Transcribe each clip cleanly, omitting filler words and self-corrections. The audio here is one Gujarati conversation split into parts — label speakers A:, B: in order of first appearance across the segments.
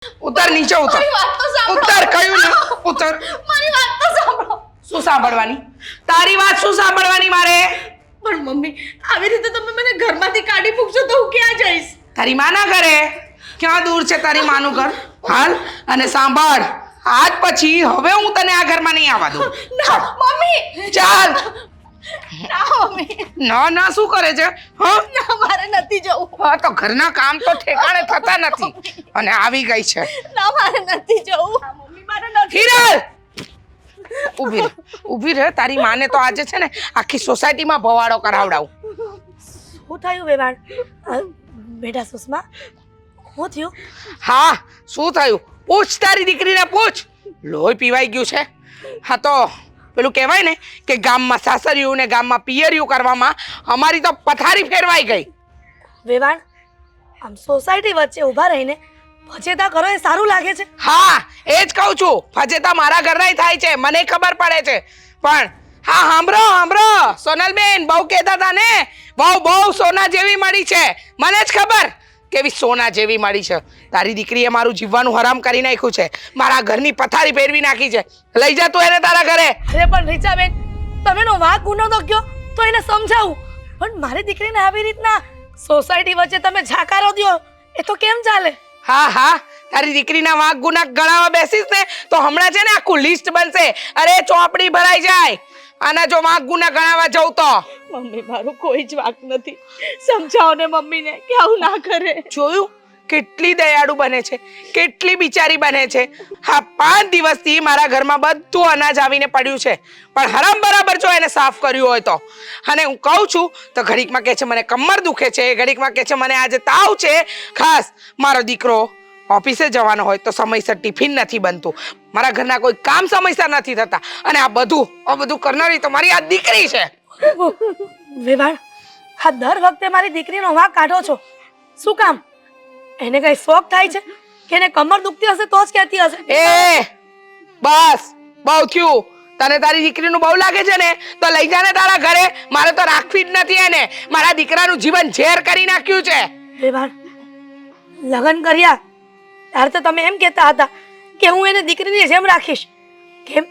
A: ઉતર નીચે ઉતર.
B: મારી વાત તો સાંભળો.
A: ઉતર કયું ને ઉતર.
B: મારી વાત તો સાંભળો.
A: શું સાંભળવાની? તારી વાત શું સાંભળવાની મારે?
B: પણ મમ્મી આવી રીતે તમે મને ઘરમાંથી કાઢી મૂકશો તો હું ક્યાં જઈશ?
A: તારી માના ઘરે. ક્યાં દૂર છે તારી માનું ઘર? હાલ અને સાંભળ, આજ પછી હવે હું તને આ ઘરમાં નહીં આવવા દઉં.
B: ના મમ્મી.
A: ચાલ.
B: ના મમ્મી.
A: ના ના શું કરે છે? હા
B: ના મારે નથી જવું.
A: હા તો ઘરના કામ તો ઠેકાણે થતા નથી અને આવી ગઈ છે.
B: ના મારે નથી જવું. મમ્મી મારે નથી.
A: હિરલ ઊભી રહે, ઊભી રહે. તારી માને તો આજે છે ને આખી સોસાયટીમાં ભવાડો કરાવડાવું.
B: શું થયું વેવાણ? બેટા સુષ્મા શું થયું?
A: હા શું થયું? પૂછ તારી દીકરીને પૂછ. લોહી પીવાઈ ગયું છે. હા તો પેલું કહેવાય ને કે ગામમાં સાસરિયું ને ગામમાં પિયરિયું કરવામાં અમારી તો પથારી ફેરવાઈ ગઈ.
B: વેવાણ આમ સોસાયટી વચ્ચે ઊભા રહીને ફચેતા કરો એ સારું લાગે છે?
A: હા એ જ કહું છું. ફજેતા મારા ઘરનાય થાય છે, મને ખબર પડે છે. પણ હા સાંભળો સોનલબેન, બહુ કહેતા હતા ને બહુ સોના જેવી મળી છે. મને જ ખબર કેવી સોના જેવી મળી છે. તારી દીકરીએ મારું જીવવાનું હરામ કરી નાખ્યું છે, મારા ઘરની પથારી ફેરવી નાખી છે. લઈ જા તું એને તારા ઘરે.
B: અરે પણ રીચાબેન તમે નો વાંક ગુનો તો કયો તો એને સમજાવું, પણ મારી દીકરીને આવી રીતના સોસાયટી વચ્ચે તમે ઝાકારો દ્યો એ તો કેમ ચાલે?
A: હા તારી દીકરીના વાંક ગુના ગણાવવા બેસીસ ને તો હમણાં છે ને આખું લિસ્ટ બનશે. અરે ચોપડી ભરાઈ જાય આના જો વાંક ગુના ગણાવવા જવું તો.
B: મમ્મી મારું કોઈ જ વાંક નથી, સમજાવો ને મમ્મીને કે આવું ના કરે.
A: જોયું કેટલી દયાળુ બને છે, કેટલી બિચારી બને છે. હા 5 દિવસથી મારા ઘરમાં બધું અનાજ આવીને પડ્યું છે, પણ હરામ બરાબર જો એને સાફ કર્યું હોય તો. અને હું કહું છું તો ઘડીકમાં કહે છે મને કમર દુખે છે, ઘડીકમાં કહે છે મને આજે તાવ છે. ખાસ મારો દીકરો ઓફિસે જવાનો હોય તો સમયસર ટિફિન નથી બનતું, મારા ઘરના કોઈ કામ સમયસર નથી થતા, અને આ બધું કરનારી તો મારી આ દીકરી છે.
B: વેવાણ આ દર વખતે મારી દીકરીનો વાંક કાઢો છો, શું કામ? એને કઈ શોખ થાય છે કે એને કમર દુખતી હશે તો જ કહેતી હશે?
A: એ બસ બહુ થયું. તને તારી દીકરીનું બહુ લાગે છે ને તો લઈ જા ને તારા ઘરે. મારે તો રાખવી જ નથી એને. મારા દીકરાનું જીવન ઝેર કરી નાખ્યું છે.
B: વેવાણ લગ્ન કર્યા ત્યારે તો તમે એમ કહેતા હતા કે હું એને દીકરીની જેમ રાખીશ. કેમ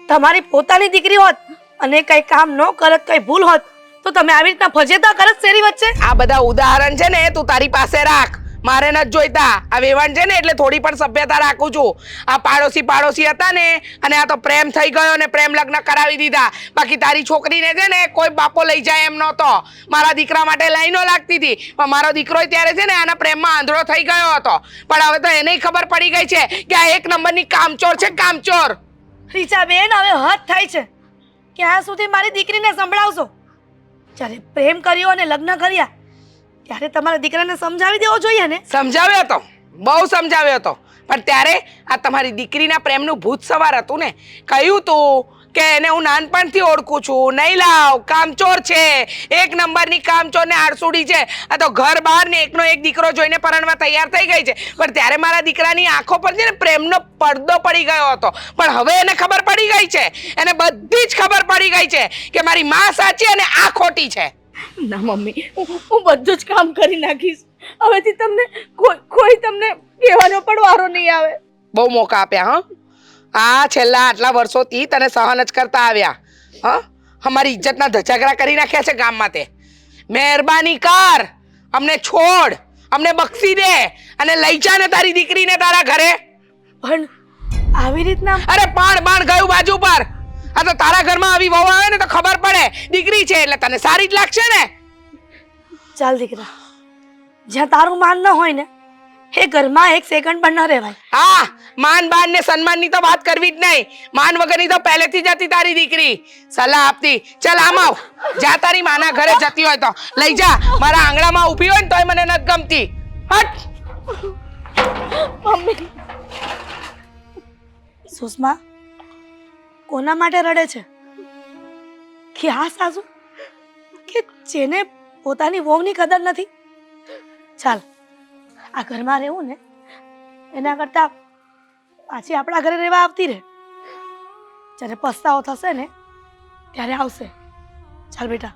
B: તમારી પોતાની દીકરી હોત અને કઈ કામ ન કરત, કઈ ભૂલ હોત તો તમે આવી રીતના ફજેતા કરત શેરી વચ્ચે?
A: આ બધા ઉદાહરણ છે ને તું તારી પાસે રાખ, મારે નથી જોઈતા. આ વેવાણ છે ને એટલે થોડી પણ સભ્યતા રાખું છું. આ પાડોશી હતા ને અને આ તો પ્રેમ થઈ ગયો ને પ્રેમ લગ્ન કરાવી દીધા. બાકી તારી છોકરીને છે ને કોઈ બાપો લઈ જાય એમ નહોતો. મારા દીકરા માટે લાઈનો લાગતી હતી, પણ મારો દીકરો ત્યારે છે ને આના પ્રેમમાં આંધળો થઈ ગયો હતો. પણ હવે તો એને ખબર પડી ગઈ છે કે આ 1 નંબરની કામચોર છે, કામચોર.
B: રીચાબેન હવે હદ થાય છે. ક્યાં સુધી મારી દીકરીને સંભળાવશો? જ્યારે પ્રેમ કર્યો અને લગ્ન કર્યા ત્યારે તમારા દીકરાને સમજાવી દેવો જોઈએ ને.
A: સમજાવ્યો હતો, બહુ સમજાવ્યો હતો, પણ ત્યારે આ તમારી દીકરીના પ્રેમનું ભૂત સવાર હતું ને. કહ્યું તું કે એને હું નાનપણથી ઓળખું છું, નહીં લાવ કામચોર છે, 1 નંબરની કામચોર ને આળસુડી છે. આ તો ઘર બહાર ને એકનો એક દીકરો જોઈને પરણવા તૈયાર થઈ ગઈ છે. પણ ત્યારે મારા દીકરાની આંખો પર છે ને પ્રેમનો પડદો પડી ગયો હતો. પણ હવે એને ખબર પડી ગઈ છે, એને બધી જ ખબર પડી ગઈ છે કે મારી માં સાચી અને આ ખોટી છે.
B: ના મમ્મી હું બધું જ કામ કરી નાખીશ. હવેથી તમને કોઈ તમને કહેવાનો પણ વારો નહીં આવે.
A: બહુ મોકા આપ્યા. આ છેલ્લા આટલા વર્ષોથી તને સહન જ કરતા આવ્યા. અમારી ઇજ્જતના ધજાગરા કરી નાખ્યા છે ગામમાં. તે મહેરબાની કર, અમને છોડ, અમને બક્ષી દે અને લઈ જા ને તારી દીકરીને તારા ઘરે.
B: પણ આવી રીતના
A: અરે પણ ગયું બાજુ પર. આ તો તારા ઘરમાં આવી વહુ આવે ને તો ખબર પડે દીકરી છે એટલે તને સારી જ લાગશે ને.
B: ચાલ દીકરા, જ્યાં તારું માન ન હોય ને એ ઘરમાં 1 સેકન્ડ પણ ન રહેવાય.
A: હા માન બાન ને સન્માનની તો વાત કરવી જ નહીં. માન વગરની તો પહેલેથી જ હતી તારી દીકરી, સલાહ આપતી. ચાલ આમ આવ, જા તારી માના ઘરે જતી હોય તો લઈ જા. મારા આંગણામાં ઊભી હોય ને તોય મને નથી ગમતી. હટ
B: મમ્મી. સુષ્મા કોના માટે રડે છે? કે આ સાસુ કે જેને પોતાની વહુની કદર નથી? ચાલ આ ઘરમાં રહેવું ને એના કરતા પાછી આપણા ઘરે રહેવા આવતી રહે. જ્યારે પસ્તાવો થશે ને ત્યારે આવશે. ચાલ બેટા.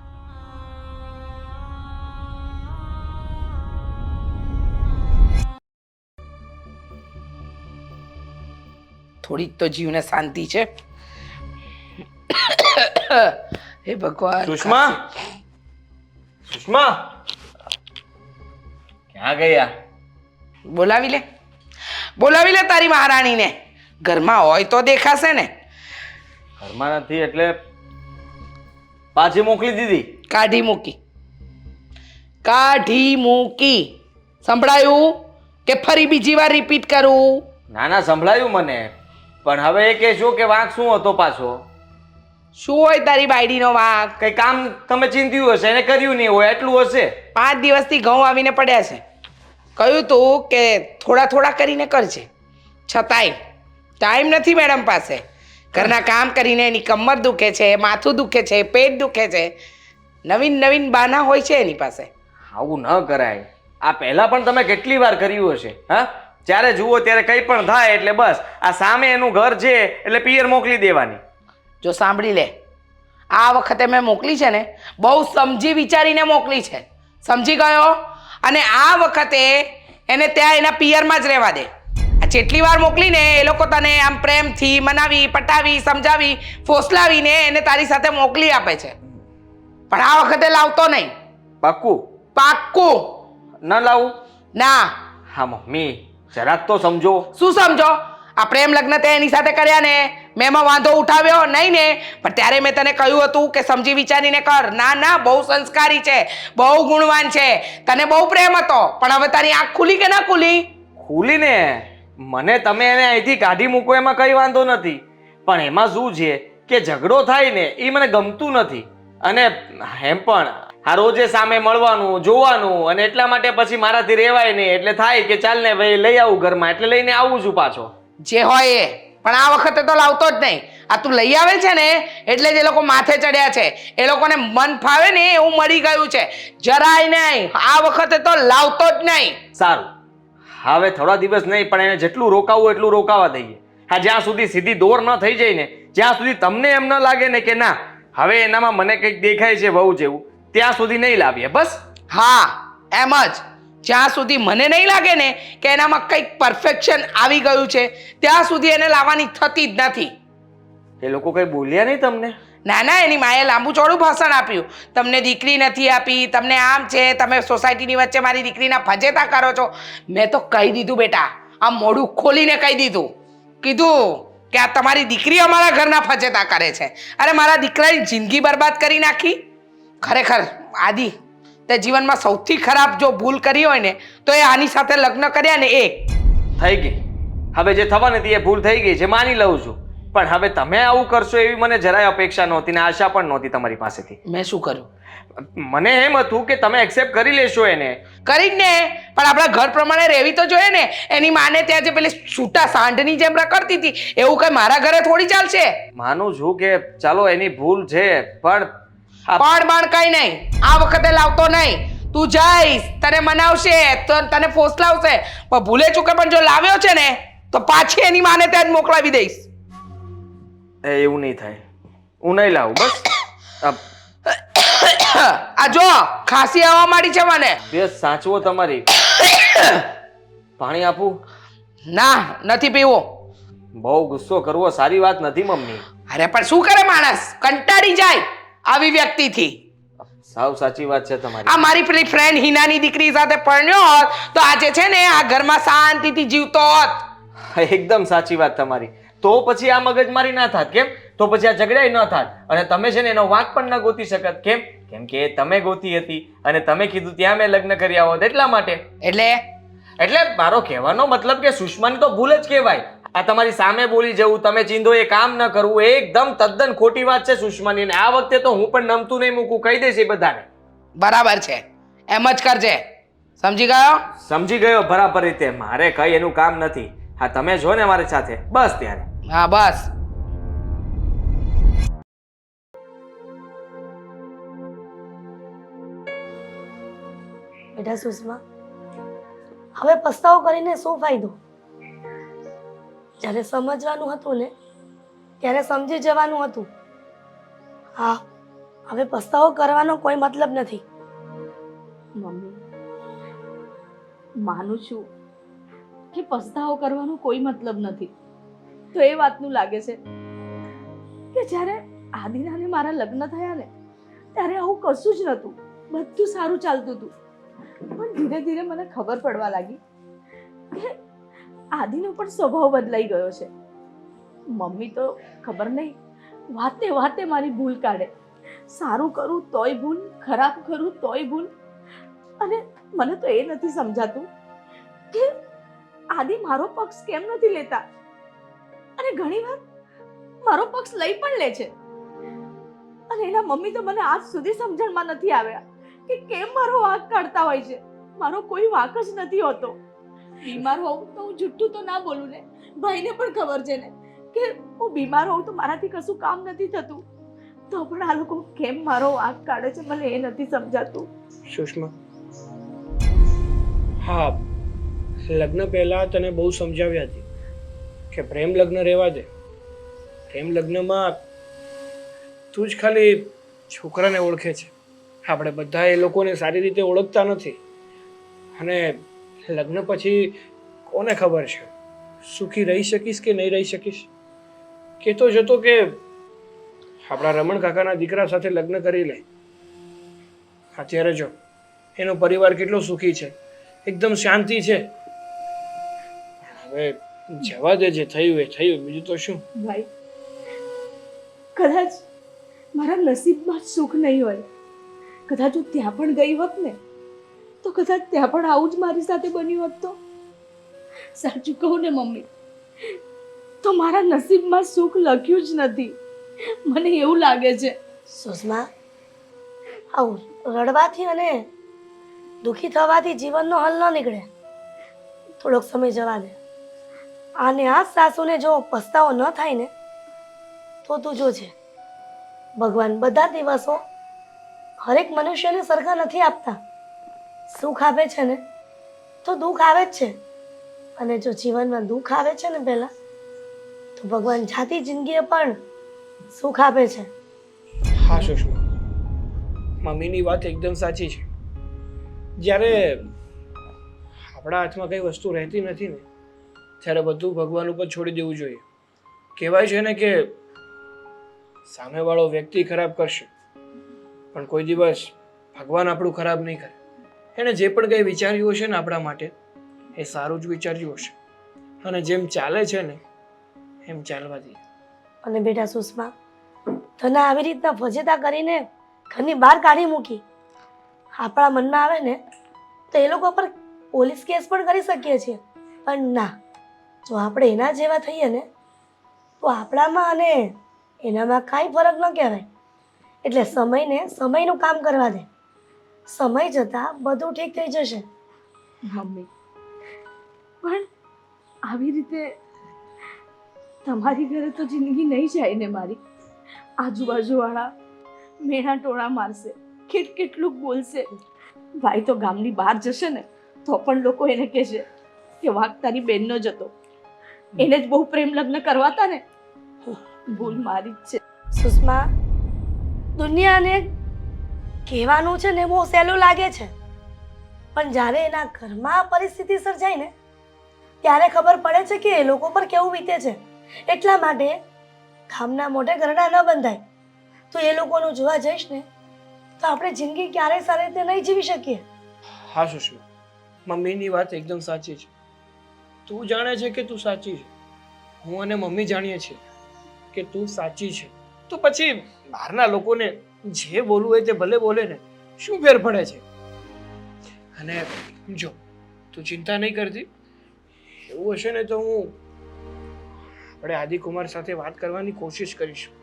A: થોડીક તો જીવને શાંતિ છે. હે ભગવાન.
C: સુષ્મા સુષ્મા ક્યાં ગયા?
A: બોલાવી લે તારી મહારાણીને. ઘરમાં હોય તો દેખાશે ને.
C: ઘરમાં નથી એટલે પાછી મોકલી દીધી.
A: કાઢી મૂકી. સંભળાયું કે ફરી બીજી વાર રિપીટ કરું?
C: ના ના સંભળાયું મને, પણ હવે એ કહેશો કે વાંક શું હતો પાછો?
A: શું હોય તારી બાયડીનો વાંક?
C: કઈ કામ તમે ચિંત્યું હશે એને કર્યું નહીં હોય એટલું હશે.
A: 5 દિવસથી ઘઉં આવીને પડ્યા છે. કહ્યું તું કે થોડા થોડા કરીને કરજે, છતાંય ટાઈમ નથી મેડમ પાસે. ઘરના કામ કરીને એની કમર દુખે છે, માથું દુખે છે, પેટ દુખે છે, નવીન બહાના હોય છે એની પાસે.
C: આવું ન કરાય. આ પહેલા પણ તમે કેટલી વાર કર્યું હશે? હા, જ્યારે જુઓ ત્યારે કંઈ પણ થાય એટલે બસ આ સામે એનું ઘર છે એટલે પિયર મોકલી દેવાની.
A: જો સાંભળી લે, આ વખતે મેં મોકલી છે ને બહુ સમજી વિચારીને મોકલી છે, સમજી ગયો? અને આ વખતે એને ત્યાં એના પિયરમાં જ રહેવા દે. આ જેટલી વાર મોકલીને એ લોકો તને આમ પ્રેમથી મનાવી, પટાવી, સમજાવી, ફોસલાવીને એને તારી સાથે મોકલી આપે છે, પણ આ વખતે લાવતો નહીં. પાક્કું
C: ન લાવું?
A: ના.
C: હા મમ્મી જરાક તો સમજો.
A: શું સમજો? આ પ્રેમ લગ્ન તે એની સાથે કર્યા ને, મેં એમાં વાંધો ઉઠાવ્યો નહીં ને? પણ ત્યારે મેં તને કહ્યું હતું કે સમજી વિચારીને કર. ના, બહુ સંસ્કારી છે, બહુ ગુણવાન છે, તને બહુ પ્રેમ હતો, પણ હવે તારી આંખ ખુલી કે ના ખુલી?
C: ખુલી ને. મને તમે એને અહીંથી કાઢી મૂકો એમાં કઈ વાંધો નથી, પણ એમાં શું છે કે ઝઘડો થાય ને એ મને ગમતું નથી. અને એમ પણ આ રોજે સામે મળવાનું, જોવાનું, અને એટલા માટે પછી મારાથી રહેવાય નહીં એટલે થાય કે ચાલ ને ભાઈ લઈ આવું ઘરમાં, એટલે લઈને આવું છું પાછો.
A: જે હોય એ, પણ આ વખતે તો લાવતો જ નહીં. આ તું લઈ આવે છે ને એટલે જ એ લોકો માથે ચડ્યા છે. એ લોકોને મન ફાવે ને એવું મળી ગયું છે. જરાય નહીં, આ વખતે તો લાવતો જ નહીં.
C: સારું, હવે થોડા દિવસ નહીં પણ એને જેટલું રોકાવું એટલું રોકાવા દઈએ. હા, જ્યાં સુધી સીધી દોર ન થઈ જાય ને, જ્યાં સુધી તમને એમ ન લાગે ને કે ના હવે એનામાં મને કંઈક દેખાય છે વહુ જેવું, ત્યાં સુધી નહીં લાવીએ બસ.
A: હા, એમ જ. જ્યાં સુધી મને નહીં લાગે ને કે એનામાં કંઈક પરફેક્શન આવી ગયું છે ત્યાં સુધી એને લાવવાની થતી જ નથી.
C: એ લોકો કઈ બોલ્યા નહીં તમને?
A: ના, એની માએ લાંબુ ચોડું ભાષણ આપ્યું. તમને દીકરી નથી આપી, તમને આમ છે, તમે સોસાયટીની વચ્ચે મારી દીકરીના ફજેતા કરો છો. મેં તો કહી દીધું બેટા, આમ મોઢું ખોલીને કહી દીધું કે આ તમારી દીકરી અમારા ઘરના ફજેતા કરે છે. અરે મારા દીકરાની જિંદગી બરબાદ કરી નાખી. ખરેખર આદિ, તે જીવનમાં સૌથી ખરાબ જો ભૂલ કરી હોય ને તો એ આની સાથે લગ્ન કર્યા ને એ
C: થઈ ગઈ. હવે જે થવા નથી એ ભૂલ થઈ ગઈ છે, માની લઉં છું, પણ હવે તમે આવું કરશો એવી મને જરાય અપેક્ષા નહોતી ને આશા પણ નહોતી તમારી પાસેથી.
A: મેં શું કર્યું?
C: મને એમ હતું કે તમે એક્સેપ્ટ કરી લેશો એને.
A: કરી જ ને, પણ આપણા ઘર પ્રમાણે રહેવી તો જોઈએ ને. એની માને ત્યાં જે પેલી છૂટા સાંઢની જેમ રખડતી હતી એવું કઈ મારા ઘરે થોડી ચાલશે.
C: માનું છું કે ચાલો એની ભૂલ છે, પણ
A: કઈ નહીં. આ વખતે લાવતો નહીં. તું જઈશ, તને મનાવશે, તો તને ફોસલાવશે, પણ ભૂલે ચૂકે પણ જો લાવ્યો છે ને તો પાછી એની માને ત્યાં જ મોકલાવી દઈશ.
C: એવું નહીં થાય, હું નહીં લાવું બસ.
A: આ જો ખાંસી આવવા માંડી છે મને.
C: બે સાચવો તમારી. પાણી આપું?
A: ના, નથી પીવું.
C: બહુ ગુસ્સો કરવો સારી વાત નથી મમ્મી.
A: અરે પણ શું કરે માણસ, કંટાળી જાય આવી વ્યક્તિથી.
C: સાવ સાચી વાત છે તમારી.
A: આ મારી પેલી ફ્રેન્ડ હિનાની દીકરી સાથે પરણ્યો હોત તો આજે છે ને આ ઘરમાં શાંતિથી જીવતો હોત.
C: એકદમ સાચી વાત તમારી. તો પછી આ મગજમારી ના થાત. કેમ? તો પછી આ ઝઘડાય ન થાત અને તમે છે ને એનો વાંક પણ ન ગોતી શકત. કેમ? કેમ કે તમે ગોતી હતી અને તમે કીધું ત્યાં મેં લગ્ન કર્યા હોત એટલા માટે. એટલે મારો કહેવાનો મતલબ કે સુષ્માની તો ભૂલ જ કહેવાય. આ તમારી સામે બોલી જવું, તમે ચીંધો એ કામ ન કરવું, એ એકદમ તદ્દન ખોટી વાત છે સુષ્માની. અને આ વખતે તો હું પણ નમતું નહીં મૂકું, કહી દઈશ એ બધાને.
A: બરાબર છે, એમ જ કરજે. સમજી ગયો?
C: સમજી ગયો બરાબર રીતે. મારે કઈ એનું કામ નથી. હા, તમે જો ને મારી સાથે બસ ત્યારે.
A: હા બસ.
B: બેટા સુષ્મા, હવે પસ્તાવો કરીને શું ફાયદો? જ્યારે સમજવાનું હતું ને ત્યારે સમજી જવાનું હતું. હા, હવે પસ્તાવો કરવાનો કોઈ મતલબ નથી.
D: મમ્મી, માનું છું કે પસ્તાવો કરવાનો કોઈ મતલબ નથી, તો એ વાતનું લાગે છે કે જ્યારે આદિના ને મારા લગ્ન થયા ને ત્યારે આવું કશું જ નહોતું, બધું સારું ચાલતું હતું. પણ ધીરે ધીરે મને ખબર પડવા લાગી કે આદિનો પણ સ્વભાવ બદલાઈ ગયો છે. મમ્મી તો ખબર નહીં વાતે વાતે મારી ભૂલ કાઢે. સારું કરું તોય ભૂલ, ખરાબ કરું તોય ભૂલ. અને મને તો એ નથી સમજાતું કે આદિ મારો પક્ષ કેમ નથી લેતા, અને ઘણીવાર મારો પક્ષ લઈ પણ લે છે. અને એના મમ્મી તો મને આજ સુધી સમજણમાં નથી આવ્યા કે કેમ મારો વાંક કાઢતા હોય છે. મારો કોઈ વાંક જ નથી હોતો. બીમાર હોઉં તો હું જુઠ્ઠું તો ના બોલું ને, ભાઈને પણ ખબર છે ને કે હું બીમાર હોઉં તો મારાથી કશું કામ નથી થતું, તો પણ આ લોકો કેમ મારો વાંક કાઢે છે મને એ નથી સમજાતું.
E: સુષ્મા, હા, લગ્ન પહેલા તને બહુ સમજાવ્યા હતી કે પ્રેમ લગ્ન રહેવા દે. પ્રેમ લગ્નમાં તું જ ખાલી છોકરાને ઓળખે છે, આપણે બધા એ લોકોને સારી રીતે ઓળખતા નથી. અને લગ્ન પછી કોને ખબર છે સુખી રહી શકીશ કે નહીં રહી શકીશ. કહેતો જતો કે આપણા રમણ કાકાના દીકરા સાથે લગ્ન કરી લે. અત્યારે જો એનો પરિવાર કેટલો સુખી છે, એકદમ શાંતિ છે. હવે જવા દે, જે થયું એ થયું, બીજું તો શું.
D: ભાઈ, કદાચ મારા નસીબમાં સુખ નહીં હોય, કદાચ હું ત્યાં પણ ગઈ હોત ને તો કદાચ ત્યાં પણ આવું જ મારી સાથે બન્યું હોત. તો સાચું કહું ને મમ્મી, તો મારા નસીબમાં સુખ લખ્યું જ નથી. મને એવું લાગે છે.
B: સુષ્મા, આવું રડવાથી અને દુઃખી થવાથી જીવનનો હલ ન નીકળે. થોડોક સમય જવા દે. આને આ સાસુને જો પસ્તાવો ન થાય ને તો તું જોજે, ભગવાન બધા દિવસો હરેક મનુષ્યને સરખા નથી આપતા. સુખ આપે છે ને તો દુઃખ આવે જ છે, અને જો જીવનમાં દુઃખ આવે છે ને પહેલા, તો ભગવાન જાતી જિંદગીએ પણ સુખ આપે છે.
E: હા સુષ્મા, મમ્મીની વાત એકદમ સાચી છે. જ્યારે આપણા હાથમાં કઈ વસ્તુ રહેતી નથી ને ત્યારે બધું ભગવાન ઉપર છોડી દેવું જોઈએ. કહેવાય છે ને કે સામેવાળો વ્યક્તિ ખરાબ કરશે પણ કોઈ દિવસ ભગવાન આપણું ખરાબ નહીં કરે. એણે જે પણ કંઈ વિચાર્યું હશે ને આપણા માટે એ સારું જ વિચાર્યું હશે, અને જેમ ચાલે છે ને એમ ચાલવા દઈએ.
B: અને બેટા સુષ્મા, તને આવી રીતના ફજેતા કરીને ઘરની બહાર કાઢી મૂકી. આપણા મનમાં આવે ને તો એ લોકો પર પોલીસ કેસ પણ કરી શકીએ છીએ, પણ ના, જો આપણે એના જેવા થઈએ ને તો આપણામાં અને એનામાં કાંઈ ફરક ન કહેવાય. એટલે સમયને સમયનું કામ કરવા દે. સમય જતાં બધું ઠીક થઈ જશે.
D: મમ્મી, પણ આવી રીતે તમારી ઘરે તો જિંદગી નહીં જાય ને મારી. આજુબાજુવાળા મેણા ટોળા મારશે, કેટલું બોલશે. ભાઈ તો ગામની બહાર જશે ને તો પણ લોકો એને કહેશે કે વાંક તારી બેનનો જ હતો, એને જ બહુ પ્રેમ લગ્ન કરવાતા ને. ભૂલ મારી જ છે.
B: સુષ્મા, દુનિયાને કહેવાનું છે ને બહુ સહેલું લાગે છે, પણ જ્યારે એના ઘરમાં આ પરિસ્થિતિ સર્જાય ને ત્યારે ખબર પડે છે કે એ લોકો પર કેવું વીતે છે. એટલા માટે ગામના મોઢે ગરડા ન બંધાય. તો એ લોકોનું જોવા જઈશ ને તો આપણે જિંદગી ક્યારેય સારી રીતે નહીં જીવી શકીએ.
E: હા સુષ્મા, મમ્મીની વાત એકદમ સાચી છે. તું જાણે છે કે તું સાચી છે, હું અને મમ્મી જાણીએ છીએ કે તું સાચી છે. તો પછી બહારના લોકોને જે બોલવું હોય તે ભલે બોલે ને, શું ફેર પડે છે. અને જો તું ચિંતા નહીં કરતી, એવું હશે ને તો હું આપણે આદિકુમાર સાથે વાત કરવાની કોશિશ કરીશું,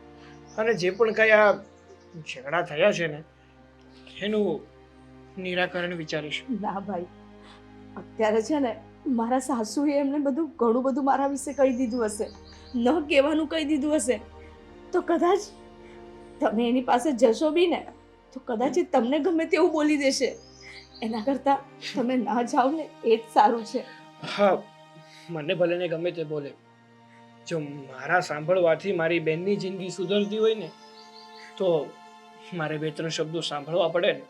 E: અને જે પણ કાંઈ આ ઝઘડા થયા છે ને એનું નિરાકરણ વિચારીશું.
D: ના ભાઈ, અત્યારે છે ને મારા સાસુએ એમને ઘણું બધું મારા વિશે કહી દીધું હશે, ન કહેવાનું કહી દીધું હશે. તો કદાચ તમે એની પાસે જશો બી ને તો કદાચ એ તમને ગમે તેવું બોલી દેશે. એના કરતાં તમે ના જાઓ ને એ જ સારું છે.
E: હા, મને ભલે ને ગમે તે બોલે, જો મારા સાંભળવાથી મારી બેનની જિંદગી સુધરતી હોય ને તો મારે 2-3 શબ્દો સાંભળવા પડે ને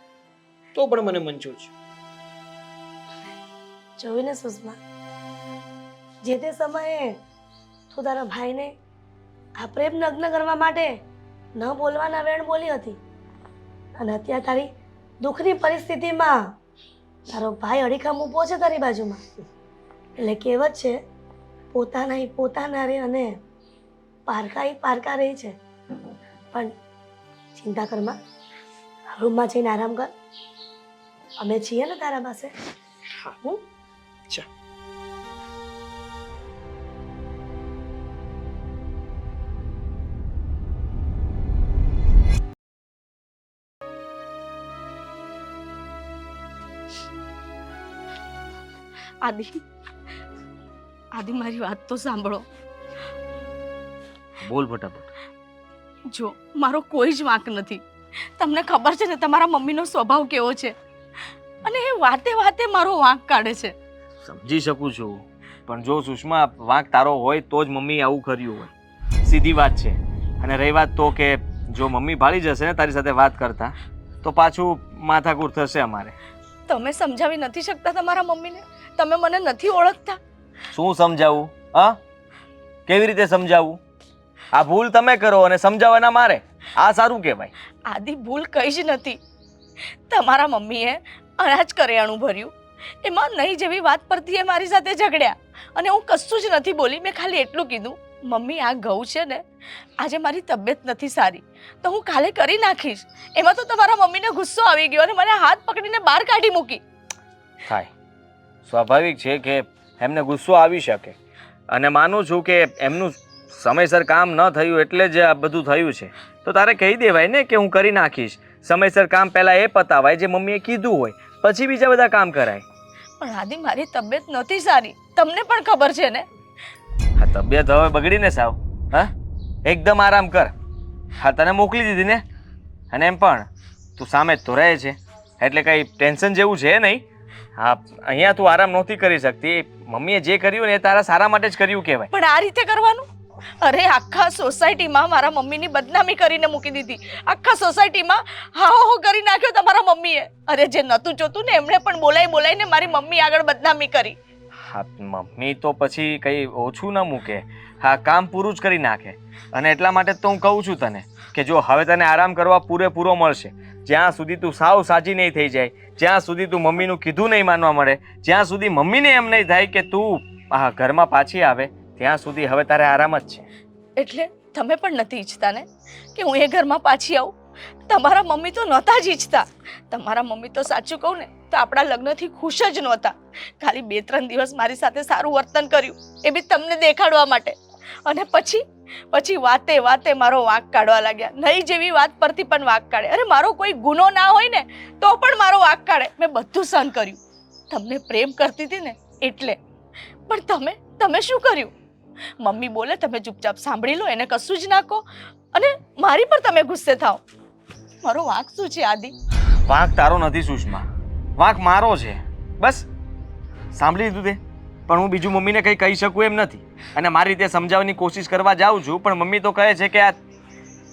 E: તો પણ મને મંજૂર છે.
B: જોઈને સુષ્મા, જે તે સમયે તું તારા ભાઈને આ પ્રેમ લગ્ન કરવા માટે ન બોલવાના વેણ બોલી હતી અને અત્યારે તારી દુઃખની પરિસ્થિતિમાં તારો ભાઈ અડીખમ ઊભો છે તારી બાજુમાં. એટલે કહેવત છે પોતાના પોતાના રે અને પારકા પારકા રહે છે. પણ ચિંતા કરમાં, રૂમમાં જઈને આરામ કર. અમે છીએ ને તારા પાસે. હું
E: ચા.
D: આદિ આદિ મારી વાત તો સાંભળો.
C: બોલ ફટાફટ.
D: જો મારો કોઈ જ વાંક નથી. તમને ખબર છે ને તમારા મમ્મીનો સ્વભાવ કેવો છે, અને એ વાતે વાતે મારો વાંક કાઢે છે.
C: સમજી શકું છું, પણ જો સુષ્મા વાંક તારો હોય તો જ મમ્મી આવું કર્યું હોય. સીધી વાત છે. અને રહી વાત તો કે જો મમ્મી ભાળી જશે ને તારી સાથે વાત કરતા તો પાછું માથાકૂટ થશે અમારે.
D: તમે સમજાવી નથી શકતા તમારા મમ્મીને? તમે મને નથી ઓળખતા?
C: શું સમજાવું? હા, કેવી રીતે સમજાવું? આ ભૂલ તમે કરો અને સમજાવવાના મારે. આ સારું કહેવાય?
D: આદિ ભૂલ કઈ જ નથી. તમારા મમ્મીએ અનાજ કરિયાણું ભર્યું, એમાં નહીં જેવી વાત પરથી એ મારી સાથે ઝઘડ્યા અને હું કશું જ નથી બોલી. મેં ખાલી એટલું કીધું, મમ્મી આ ઘઉં છે ને, આજે મારી તબિયત નથી સારી તો હું કાલે કરી નાખીશ. એમાં તો તમારા મમ્મીને ગુસ્સો આવી ગયો અને મને હાથ પકડીને બહાર કાઢી મૂકી.
C: થાય, સ્વાભાવિક છે કે એમને ગુસ્સો આવી શકે, અને માનું છું કે એમનું સમયસર કામ ન થયું એટલે જ આ બધું થયું છે. તો તારે કહી દેવાય ને કે હું કરી નાખીશ. સમયસર કામ પહેલાં એ પતાવાય જે મમ્મીએ કીધું હોય, પછી બીજા બધા કામ કરાય.
D: પણ આદિ મારી તબિયત નહોતી સારી, તમને પણ ખબર છે ને.
C: હા, તબિયત હવે બગડીને સાવ. હા, એકદમ આરામ કર. હા, તને મોકલી દીધી ને, અને એમ પણ તું સામે જ તો રહે છે એટલે કંઈ ટેન્શન જેવું છે નહીં. હા, અહીંયા તું આરામ નહોતી કરી શકતી. મમ્મીએ જે કર્યું ને એ તારા સારા માટે જ કર્યું કહેવાય.
D: પણ આ રીતે કરવાનું? અરે આખા સોસાયટીમાં મારા મમ્મીની બદનામી કરીને મૂકી દીધી. આખા સોસાયટીમાં હાહો કરી નાખ્યો તમારા મમ્મીએ. અરે જે નહોતું જોતું ને એમણે પણ બોલાઈને મારી મમ્મી આગળ બદનામી કરી.
C: હા, મમ્મી તો પછી કંઈ ઓછું ન મૂકે. હા, કામ પૂરું જ કરી નાખે. અને એટલા માટે તો હું કહું છું તને કે જો હવે તને આરામ કરવા પૂરેપૂરો મળશે, જ્યાં સુધી તું સાવ સાજી નહીં થઈ જાય, જ્યાં સુધી તું મમ્મીનું કીધું નહીં માનવા મળે, જ્યાં સુધી મમ્મીને એમ નહીં થાય કે તું આ ઘરમાં પાછી આવે, ત્યાં સુધી હવે તારે આરામ જ છે.
D: એટલે તમે પણ નથી ઈચ્છતા ને કે હું એ ઘરમાં પાછી આવું? તમારા મમ્મી તો નહોતા જ ઈચ્છતા. તમારા મમ્મી તો સાચું કહું ને તો આપણા લગ્નથી ખુશ જ નહોતા. ખાલી 2-3 દિવસ મારી સાથે સારું વર્તન કર્યું, એ બી તમને દેખાડવા માટે. અને પછી વાતે વાતે મારો વાંક કાઢવા લાગ્યા. નહીં જેવી વાત પરથી પણ વાંક કાઢે. અરે મારો કોઈ ગુનો ના હોય ને તો પણ મારો વાંક કાઢે. મેં બધું સહન કર્યું. તમને પ્રેમ કરતી હતી ને એટલે. પણ તમે શું કર્યું? મમ્મી બોલે તમે ચૂપચાપ સાંભળી લો, એને કશું જ ના કહો, અને મારી પર તમે ગુસ્સે થાઓ. મારો વાંક શું છે આદિ?
C: વાંક તારો નથી સુષ્મા, વાંક મારો છે. બસ સાંભળી લીધું તે. પણ હું બીજું મમ્મીને કંઈ કહી શકું એમ નથી, અને મારી રીતે સમજાવવાની કોશિશ કરવા જાઉં છું, પણ મમ્મી તો કહે છે કે આ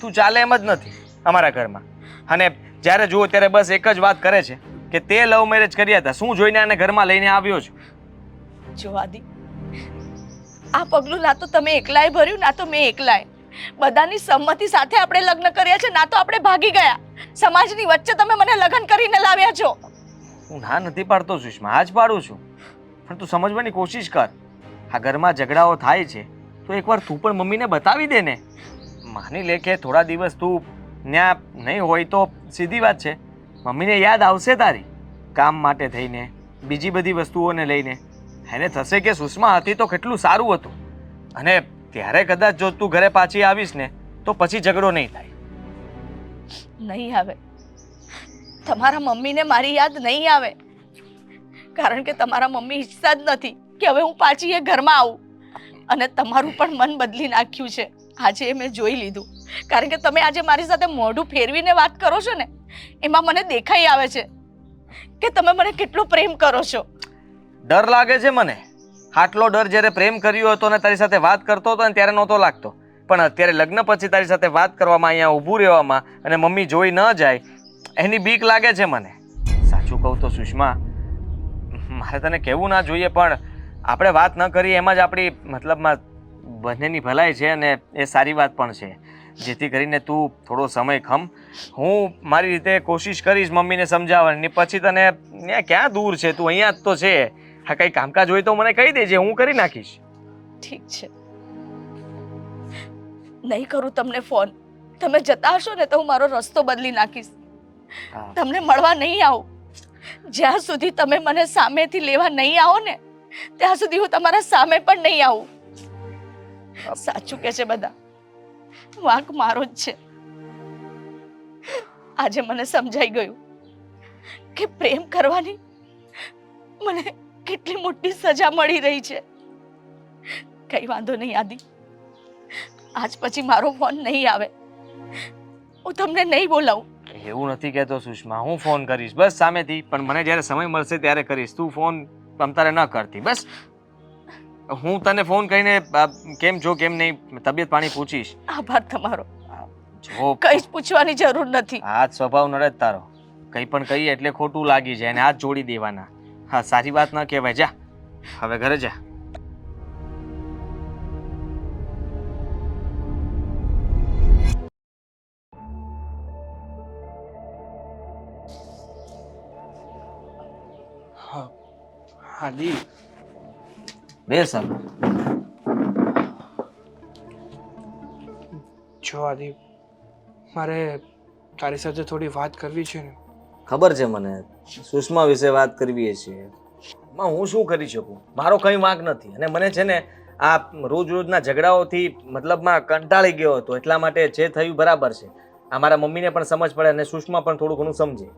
C: તું ચાલે એમ જ નથી અમારા ઘરમાં. અને જ્યારે જુઓ ત્યારે બસ એક જ વાત કરે છે કે તે લવ મેરેજ કર્યા હતા, શું જોઈને આને ઘરમાં લઈને આવ્યો છું.
D: જો આદિ, આ પગલું ના તો તમે એકલાએ ભર્યું, ના તો મેં એકલાએ. બધાની સંમતિ સાથે આપણે લગ્ન કર્યા છે, ના તો આપણે ભાગી ગયા. સમાજની વચ્ચે તમે મને લગ્ન કરીને લાવ્યા છો.
C: હું ના નથી પાડતો સુષ્મા, આ જ પાડું છું, પણ તું સમજવાની કોશિશ કર. આ ઘરમાં ઝઘડાઓ થાય છે તો એકવાર તું પણ મમ્મીને બતાવી દે ને. માની લે કે થોડા દિવસ તું ત્યાં નહીં હોય તો સીધી વાત છે મમ્મીને યાદ આવશે તારી, કામ માટે થઈને, બીજી બધી વસ્તુઓને લઈને. એને થશે કે સુષ્મા હતી તો કેટલું સારું હતું, અને ત્યારે કદાચ જો તું ઘરે પાછી આવીશ ને તો પછી ઝઘડો નહીં થાય.
D: નહીં આવે. તમારા મમ્મીને મારી યાદ નહીં આવે, કારણ કે તમારા મમ્મી ઈચ્છતા જ નથી કે હવે હું પાછી એ ઘરમાં આવું. અને તમારું પણ મન બદલી નાખ્યું છે આજે મેં જોઈ લીધું. કારણ કે તમે આજે મારી સાથે મોઢું ફેરવીને વાત કરો છો ને, એમાં મને દેખાઈ આવે છે કે તમે મને કેટલો પ્રેમ કરો છો.
C: ડર લાગે છે મને. આટલો ડર જ્યારે પ્રેમ કર્યો હતો ને તારી સાથે વાત કરતો હતો ને ત્યારે નહોતો લાગતો, પણ અત્યારે લગ્ન પછી તારી સાથે વાત કરવામાં, અહીંયા ઊભું રહેવામાં અને મમ્મી જોઈ ન જાય એની બીક લાગે છે મને. સાચું કહું તો સુષ્મા, મારે તને કહેવું ના જોઈએ, પણ આપણે વાત ન કરીએ એમાં જ આપણી મતલબમાં બંનેની ભલાઈ છે અને એ સારી વાત પણ છે, જેથી કરીને તું થોડો સમય ખમ. હું મારી રીતે કોશિશ કરીશ મમ્મીને સમજાવવાની. પછી તને ત્યાં ક્યાં દૂર છે, તું અહીંયા જ તો છે. હા, કંઈ કામકાજ હોય તો મને કહી દેજે, હું કરી નાખીશ.
D: ઠીક છે, નહીં કરું તમને ફોન. તમે જતા હશો ને તો હું મારો રસ્તો બદલી નાખીશ.
C: હા.
D: તમને મળવા નહીં આવું. જ્યાં સુધી તમે મને સામેથી લેવા નહીં આવો ને ત્યાં સુધી હું તમારા સામે પણ નહીં આવું. સાચું કે છે બધા, વાંક મારો જ છે. આજે મને સમજાઈ ગયું કે પ્રેમ કરવાની મને કેટલી મોટી સજા મળી રહી છે. કઈ વાંધો નહીં આદિ, આજ પછી મારો ફોન નહીં આવે. હું તમને નહીં બોલાવું.
C: એવું નથી કહેતો સુષ્મા, હું ફોન કરીશ બસ સામેથી, પણ મને જ્યારે સમય મળશે ત્યારે કરીશ. તું ફોન તમતારે ન કરતી બસ. હું તને ફોન કરીને કેમ છો કેમ નહીં તબિયત પાણી પૂછીશ.
D: આભાર તમારો.
C: જો
D: કઈ જ પૂછવાની જરૂર નથી.
C: આ જ સ્વભાવ ન જ તારો. કંઈ પણ કહીએ એટલે ખોટું લાગી જાય અને હાથ જોડી દેવાના. હા, સારી વાત ન કહેવાય. જા હવે ઘરે જા.
E: હા આદિ,
C: બેસ હવે.
E: જો આદિ, મારે તારી સાથે થોડી વાત કરવી છે ને.
C: ખબર છે મને, સુષ્મા વિશે વાત કરવી છે. હું શું કરી શકું? મારો કંઈ વાંક નથી. અને મને છે ને આ રોજ રોજના ઝઘડાઓથી મતલબમાં કંટાળી ગયો હતો, એટલા માટે જે થયું બરાબર છે. આ મારા મમ્મીને પણ સમજ પડે અને સુષ્મા પણ થોડું ઘણું સમજે.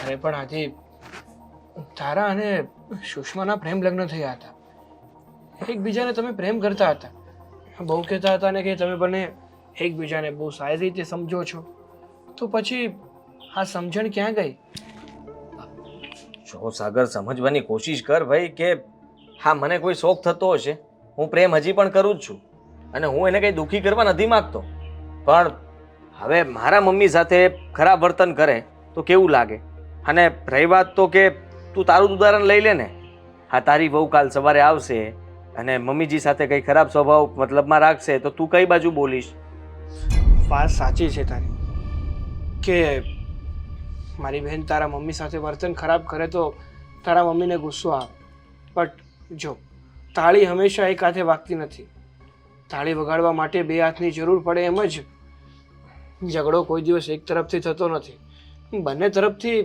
E: અરે પણ આદિ, તારા અને સુષ્માના પ્રેમ લગ્ન થયા હતા. એકબીજાને તમે પ્રેમ કરતા હતા. બહુ કહેતા હતા ને કે તમે બંને એકબીજાને બહુ સારી રીતે સમજો છો. તો પછી આ સમજણ ક્યાં ગઈ?
C: જો સાગર, સમજવાની કોશિશ કર ભાઈ કે હા, મને કોઈ શોખ થતો હશે, હું પ્રેમ હજી પણ કરું જ છું અને હું એને કંઈ દુઃખી કરવા નથી માગતો. પણ હવે મારા મમ્મી સાથે ખરાબ વર્તન કરે તો કેવું લાગે? અને રહી વાત તો કે તું તારું જ ઉદાહરણ લઈ લે ને. હા, તારી વહુ કાલ સવારે આવશે અને મમ્મીજી સાથે કંઈ ખરાબ સ્વભાવ મતલબમાં રાખશે તો તું કઈ બાજુ બોલીશ?
E: વાત સાચી છે તારી કે મારી બહેન તારા મમ્મી સાથે વર્તન ખરાબ કરે તો તારા મમ્મીને ગુસ્સો આવે. બટ જો, તાળી હંમેશા એક હાથે વાગતી નથી. તાળી વગાડવા માટે બે હાથની જરૂર પડે એમ જ ઝઘડો કોઈ દિવસ એક તરફથી થતો નથી. બંને તરફથી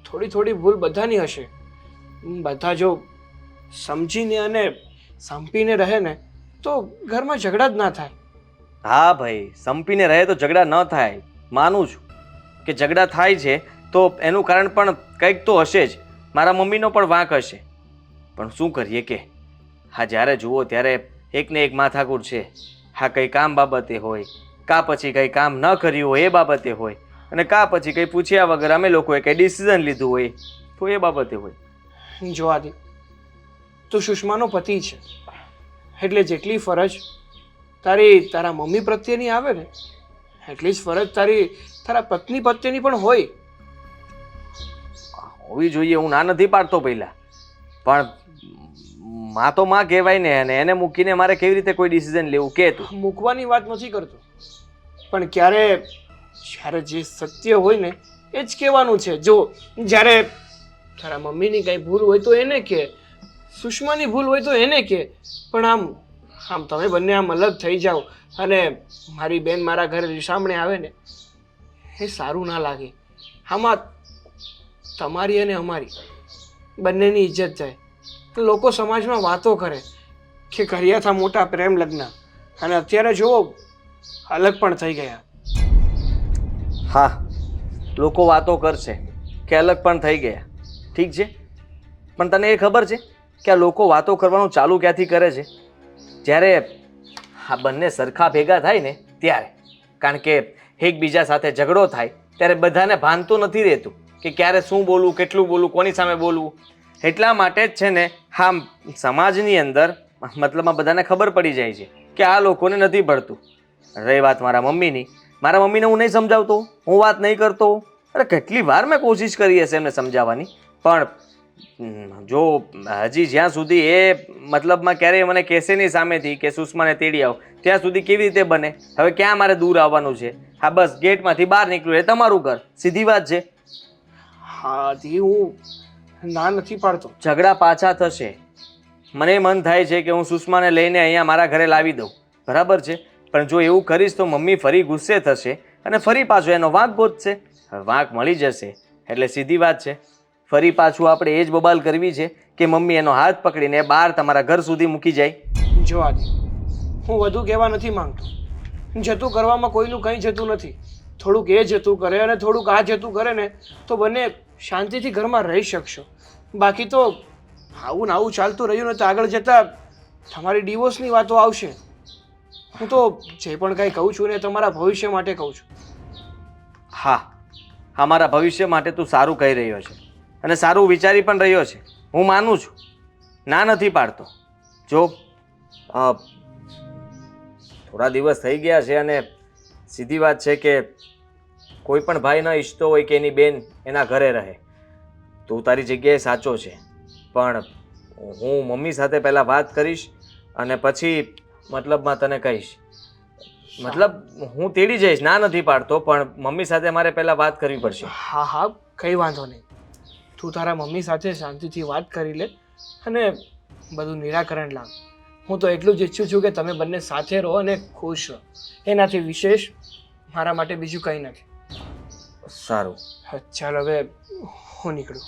E: થોડી થોડી ભૂલ બધાની હશે. બધા જો સમજીને અને સંપીને રહે ને તો ઘરમાં ઝઘડા જ ના થાય.
C: હા ભાઈ, સંપીને રહે તો ઝઘડા ન થાય. માનું છું કે ઝઘડા થાય છે તો એનું કારણ પણ કંઈક તો હશે જ. મારા મમ્મીનો પણ વાંક હશે. પણ શું કરીએ કે હા, જ્યારે જુઓ ત્યારે એકને એક માથાકૂટ છે. હા, કંઈ કામ બાબતે હોય, કા પછી કંઈ કામ ન કર્યું હોય એ બાબતે હોય, અને કા પછી કંઈ પૂછ્યા વગર અમે લોકોએ કંઈ ડિસિઝન લીધું હોય તો એ બાબતે હોય.
E: જો આદિ, તું સુષ્માનો પતિ છે એટલે જેટલી ફરજ તારા મમ્મી પ્રત્યેની આવે ને એટલી જ ફરજ તારા પત્ની પ્રત્યેની પણ હોય.
C: હોવી જોઈએ, હું ના નથી પાડતો પહેલા, પણ માં તો માં કહેવાય ને, અને એને મૂકીને મારે કેવી રીતે કોઈ ડિસિઝન લેવું કે તું?
E: મૂકવાની વાત નથી કરતો, પણ જ્યારે જે સત્ય હોય ને એ જ કહેવાનું છે. જો જ્યારે તારા મમ્મીની કંઈ ભૂલ હોય તો એને કહે, સુષ્માની ભૂલ હોય તો એને કહે, પણ આમ તમે બંને આમ અલગ થઈ જાઓ અને મારી બેન મારા ઘરે સામે આવે ને એ સારું ના લાગે. આમાં તમારી અને અમારી બંનેની ઇજ્જત જાય. લોકો સમાજમાં વાતો કરે કે કર્યા હતા મોટા પ્રેમ લગ્ન અને અત્યારે જુઓ અલગ પણ થઈ ગયા.
C: હા, લોકો વાતો કરશે કે અલગ પણ થઈ ગયા, ઠીક છે, પણ તને એ ખબર છે કે આ લોકો વાતો કરવાનું ચાલુ ક્યાંથી કરે છે? જ્યારે આ બંને સરખા ભેગા થાય ને ત્યારે. કારણ કે એકબીજા સાથે ઝઘડો થાય ત્યારે બધાને ભાનતું નથી રહેતું કે ક્યારે શું બોલવું, કેટલું બોલવું, કોની સામે બોલવું. એટલા માટે જ છે ને હા, સમાજની અંદર મતલબમાં બધાને ખબર પડી જાય છે કે આ લોકોને નથી પડતું. રહી વાત મારા મમ્મીની, મારા મમ્મીને હું નહીં સમજાવતો, હું વાત નહીં કરતો. અરે કેટલી વાર મેં કોશિશ કરી હશે એમને સમજાવવાની, પણ જો હજી જ્યાં સુધી એ મતલબમાં ક્યારેય મને કહેશે નહીં સામેથી કે સુષ્માને તેડી આવ, ત્યાં સુધી કેવી રીતે બને? હવે ક્યાં મારે દૂર આવવાનું છે? હા બસ ગેટમાંથી બહાર નીકળ્યું એ તમારું ઘર, સીધી વાત છે.
E: હા દી, હું ના નથી પાડતો.
C: ઝઘડા પાછા થશે. મને મન થાય છે કે હું સુષ્માને લઈને અહીંયા મારા ઘરે લાવી દઉં, બરાબર છે, પણ જો એવું કરીશ તો મમ્મી ફરી ગુસ્સે થશે અને ફરી પાછો એનો વાંક ગોતશે. હવે વાંક મળી જશે એટલે સીધી વાત છે. ફરી પાછું આપણે એ જ બબાલ કરવી છે કે મમ્મી એનો હાથ પકડીને બહાર તમારા ઘર સુધી મૂકી જાય.
E: જો આદિ, હું વધુ કહેવા નથી માંગતો. જતું કરવામાં કોઈનું કંઈ જતું નથી. થોડુંક એ જતું કરે અને થોડુંક આ જતું કરે ને તો બંને શાંતિથી ઘરમાં રહી શકશો. બાકી તો આવું ને આવું ચાલતું રહ્યું ને તો આગળ જતાં તમારી ડિવોર્સની વાતો આવશે. હું તો જે પણ કાંઈ કહું છું ને તમારા ભવિષ્ય માટે કહું છું.
C: હા, અમારા ભવિષ્ય માટે તું સારું કહી રહ્યો છે અને સારું વિચારી પણ રહ્યો છે, હું માનું છું, ના નથી પાડતો. જો થોડા દિવસ થઈ ગયા છે અને સીધી વાત છે કે કોઈ પણ ભાઈના ઈચ્છતો હોય કે એની બેન એના ઘરે રહે. તું તારી જગ્યાએ સાચો છે, પણ હું મમ્મી સાથે પહેલાં વાત કરીશ અને પછી મતલબમાં તને કહીશ. મતલબ હું તેડી જઈશ, ના નથી પાડતો, પણ મમ્મી સાથે મારે પહેલાં વાત કરવી પડશે.
E: હા હા, કંઈ વાંધો નહીં. તું તારા મમ્મી સાથે શાંતિથી વાત કરી લે અને બધું નિરાકરણ લાવ. હું તો એટલું જ ઈચ્છું છું કે તમે બંને સાથે રહો અને ખુશ રહો. એનાથી વિશેષ મારા માટે બીજું કંઈ નથી.
C: સારું.
E: ચાલ હવે હું નીકળું.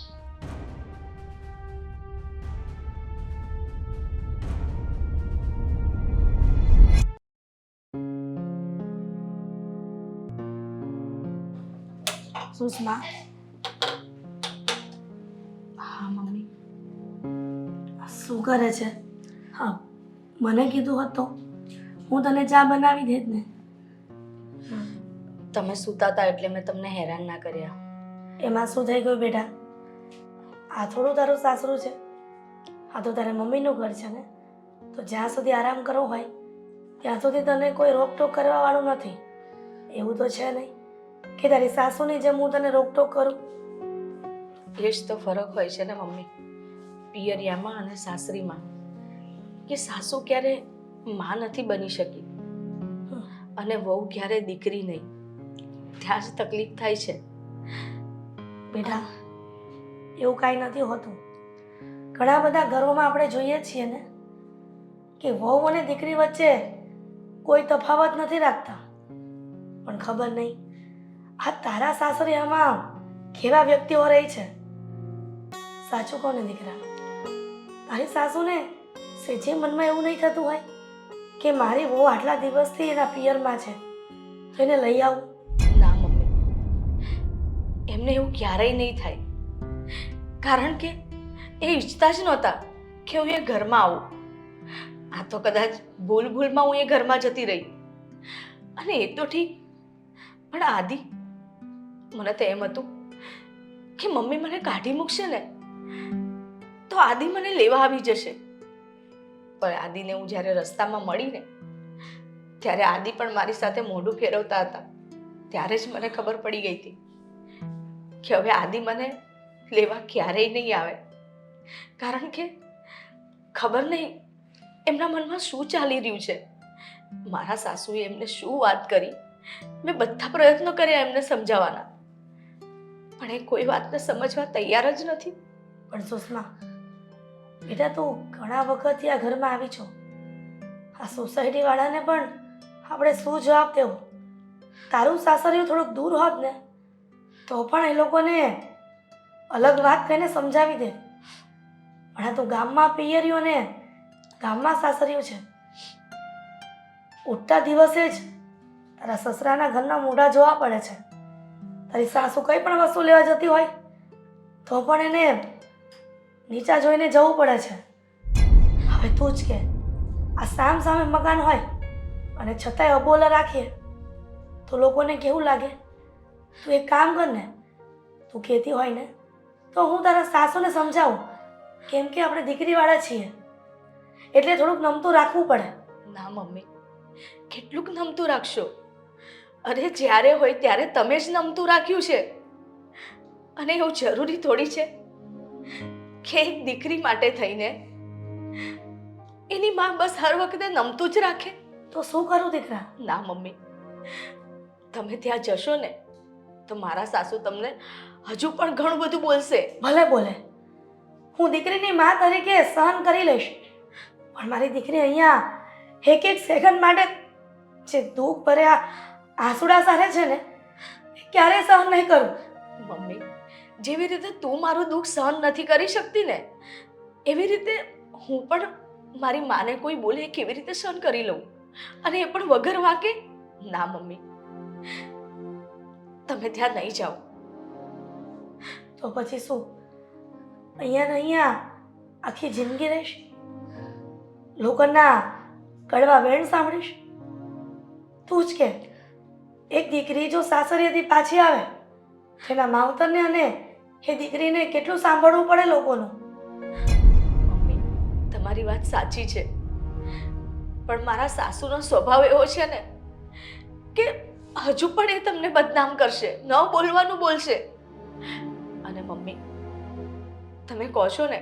B: સુષ્મા,
D: હા મમ્મી.
B: શું કરે છે? હા, મને કીધું હોત તો હું તને ચા બનાવી દેત ને.
D: તમે સૂતા હતા એટલે મેં તમને હેરાન ના કર્યા.
B: એમાં શું થઈ ગયું બેટા? આ થોડું તારું સાસરું છે? આ તો તારા મમ્મીનું ઘર છે ને. તો જ્યાં સુધી આરામ કરવો હોય ત્યાં સુધી તને કોઈ રોકટોક કરવા વાળું નથી. એવું તો છે નહીં કે તારી સાસુની જેમ હું તને રોકટોક કરું.
D: એ જ તો ફરક હોય છે ને મમ્મી, પિયરિયામાં અને સાસરીમાં. કે સાસુ ક્યારે માં નથી બની શકી અને વહુ ક્યારે દીકરી નહીં. ત્યાં જ તકલીફ થાય છે.
B: બેટા, એવું કાંઈ નથી હોતું. ઘણા બધા ઘરોમાં આપણે જોઈએ છીએ ને કે વહુ અને દીકરી વચ્ચે કોઈ તફાવત નથી રાખતા. પણ ખબર નહીં આ તારા સાસરિયામાં કેવા વ્યક્તિઓ રહી છે. સાચું કોને દીકરા, તારી સાસુને સેજે મનમાં એવું નહીં થતું હોય કે મારી વહુ આટલા દિવસથી એના પિયરમાં છે તો એને લઈ આવું?
D: ના મમ્મી, એમને એવું ક્યારેય નહીં થાય. કારણ કે એ ઈચ્છતા જ નહોતા કે હું એ ઘરમાં આવું. આ તો કદાચ ભૂલમાં હું એ ઘરમાં જતી રહી. અને એ તો ઠીક, પણ આદિ, મને તો એમ હતું કે મમ્મી મને કાઢી મૂકશે ને તો આદિ મને લેવા આવી જશે. પણ આદિને હું જ્યારે રસ્તામાં મળીને ત્યારે આદિ પણ મારી સાથે મોઢું ફેરવતા હતા. ત્યારે જ મને ખબર પડી ગઈ હતી કે હવે આદિ મને લેવા ક્યારેય નહીં આવે. કારણ કે ખબર નહીં એમના મનમાં શું ચાલી રહ્યું છે. મારા સાસુએ એમને શું વાત કરી, મેં બધા પ્રયત્નો કર્યા એમને સમજાવવાના, પણ એ કોઈ વાતને સમજવા તૈયાર જ નથી.
B: પણ સુષ્મા બેટા, તું ઘણા વખતથી આ ઘરમાં આવી છો. આ સોસાયટી વાળાને પણ આપણે શું જવાબ દેવો? તારું સાસરિયું થોડુંક દૂર હોત ને તો પણ એ લોકોને અલગ વાત કહીને સમજાવી દે. પણ આ તો ગામમાં પિયરિયું ને ગામમાં સાસરિયું છે. ઉઠતા દિવસે જ તારા સસરાના ઘરના મોઢા જોવા પડે છે. તારી સાસુ કંઈ પણ વસ્તુ લેવા જતી હોય તો પણ એને નીચા જોઈને જવું પડે છે. હવે તું જ કે, આ સામ સામે મકાન હોય અને છતાંય અબોલા રાખીએ તો લોકોને કેવું લાગે? તું એક કામ કર ને, તું કહેતી હોય ને તો હું તારા સાસુને સમજાવું, કેમ કે આપણે દીકરીવાળા છીએ એટલે થોડુંક નમતું રાખવું પડે.
D: ના મમ્મી, કેટલુંક નમતું રાખશો? અરે જ્યારે હોય ત્યારે તમે જ નમતું રાખ્યું છે. અને એવું જરૂરી થોડી છે કે એક દીકરી માટે થઈને એની માં બસ હર વખતે નમતું જ રાખે?
B: તો શું કરું દીકરા?
D: ના મમ્મી, તમે ત્યાં જશો ને તો મારા સાસુ તમને હજુ પણ ઘણું બધું બોલશે.
B: ભલે બોલે, હું દીકરીની મા તરીકે સહન કરી લઈશ, પણ મારી દીકરી અહીંયા એક એક સેકન્ડ માટે જે દુઃખ ભર્યા આંસુડા સારે છે ને એ ક્યારેય સહન નહીં કરું.
D: મમ્મી, જેવી રીતે તું મારું દુઃખ સહન નથી કરી શકતી ને, એવી રીતે હું પણ મારી માને કોઈ બોલે એ કેવી રીતે સહન કરી લઉં, અને એ પણ વગર વાંકે? ના મમ્મી, તમે ત્યાં નહીં જાઓ.
B: તો પછી શું, અહીંયા ને અહીંયા આખી જિંદગી રહીશ? લોકોના કડવા વેણ સાંભળીશ? તું જ કે, એક દીકરી જો સાસરિયાથી પાછી આવે તેના માવતરને અને એ દીકરીને કેટલું સાંભળવું પડે લોકોનું.
D: મમ્મી, તમારી વાત સાચી છે, પણ મારા સાસુનો સ્વભાવ એવો છે ને કે હજુ પણ એ તમને બદનામ કરશે, ન બોલવાનું બોલશે. અને મમ્મી, તમે કહો છો ને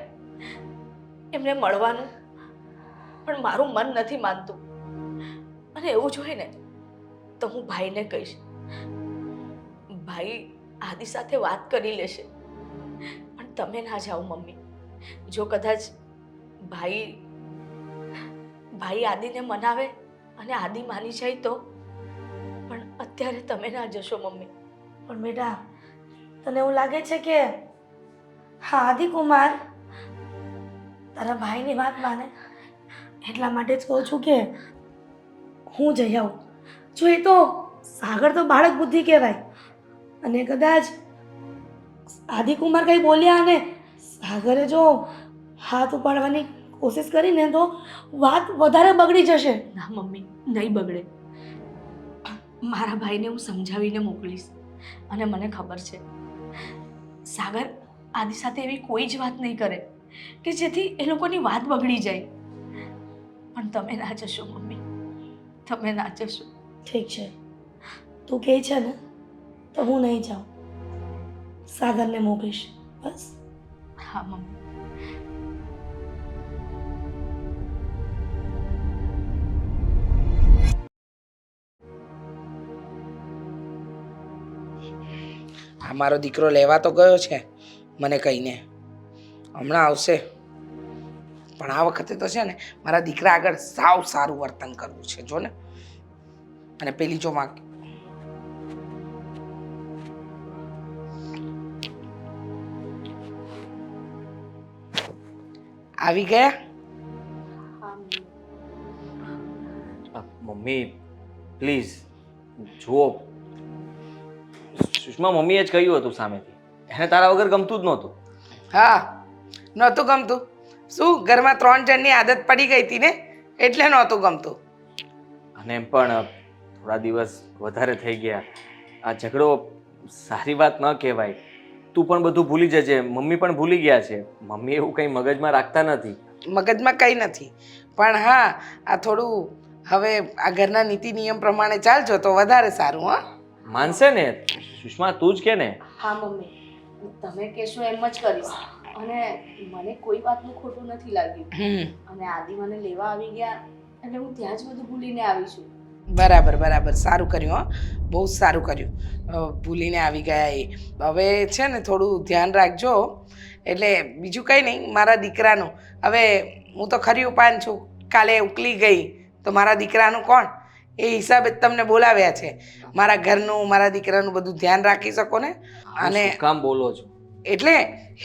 D: એમને મળવાનું, પણ મારું મન નથી માનતું, અને એવું જ હોય ને તો હું ભાઈને કહીશ. ભાઈ આદિ સાથે વાત કરી લેશે, પણ તમે ના જાઓ મમ્મી. જો કદાચ ભાઈ આદિને મનાવે અને આદિ માની જાય તો, પણ અત્યારે તમે ના જશો મમ્મી.
B: પણ બેટા, તને એવું લાગે છે કે હા આદિકુમાર તારા ભાઈની વાત માને? એટલા માટે જ કહું છું કે હું જઈ આવું. જો એ તો સાગર તો બાળક બુદ્ધિ કહેવાય, અને કદાચ આદિકુમાર કંઈ બોલ્યા અને સાગરે જો હાથ ઉપાડવાની કોશિશ કરીને તો વાત વધારે બગડી જશે.
D: ના મમ્મી, નહીં બગડે. મારા ભાઈને હું સમજાવીને મોકલીશ, અને મને ખબર છે સાગર આદિ સાથે એવી કોઈ જ વાત નહીં કરે કે જેથી એ લોકોની વાત બગડી જાય. પણ તમે ના જશો મમ્મી, તમે ના જશો.
B: ઠીક છે, તું કહે છે ને તો હું નહીં જાઉં, સાગરને મોકલીશ બસ.
D: હા મમ્મી.
A: આ મારો દીકરો લેવા તો ગયો છે મને કહીને, હમણાં આવશે. પણ આ વખતે તો છે ને મારા દીકરા આગળ સાવ સારું વર્તન કરવું છે જો ને. અને પેલી જો માં આવી ગયા.
C: મમ્મી પ્લીઝ જુઓ, સુષ્મા મમ્મીએ જ કહ્યું હતું સામેથી, એને તારા વગર ગમતું જ નહોતું.
A: હા, નહોતું ગમતું. શું ઘરમાં 3 જણની આદત પડી ગઈ હતી ને એટલે નહોતું ગમતું.
C: અને એમ પણ થોડા દિવસ વધારે થઈ ગયા. આ ઝઘડો સારી વાત ન કહેવાય. તું પણ બધું ભૂલી જજે, મમ્મી પણ ભૂલી ગયા છે. મમ્મી એવું કંઈ મગજમાં રાખતા નથી.
A: મગજમાં કંઈ નથી, પણ હા આ થોડું હવે આ ઘરના નીતિ નિયમ પ્રમાણે ચાલજો તો વધારે સારું. હા,
C: માનશે ને સુષ્મા, તું જ કે ને.
D: હા મમ્મી, તમે કહેશો એમ જ કરીશ. અને મને કોઈ વાતનું ખોટું નથી લાગ્યું, અને આદિ મને લેવા આવી ગયા એટલે હું ત્યાં જ બધું ભૂલીને આવી છું.
A: બરાબર બરાબર, સારું કર્યું. હા, બહુ જ સારું કર્યું. ભૂલીને આવી ગયા એ. હવે છે ને થોડું ધ્યાન રાખજો. એટલે બીજું કંઈ નહીં, મારા દીકરાનું હવે હું તો ખરી ઉપાન છું. કાલે ઉકલી ગઈ તો મારા દીકરાનું કોણ? એ હિસાબે જ તમને બોલાવ્યા છે. મારા ઘરનું, મારા દીકરાનું બધું ધ્યાન રાખી શકો ને. અને
C: શું કામ બોલો છો?
A: એટલે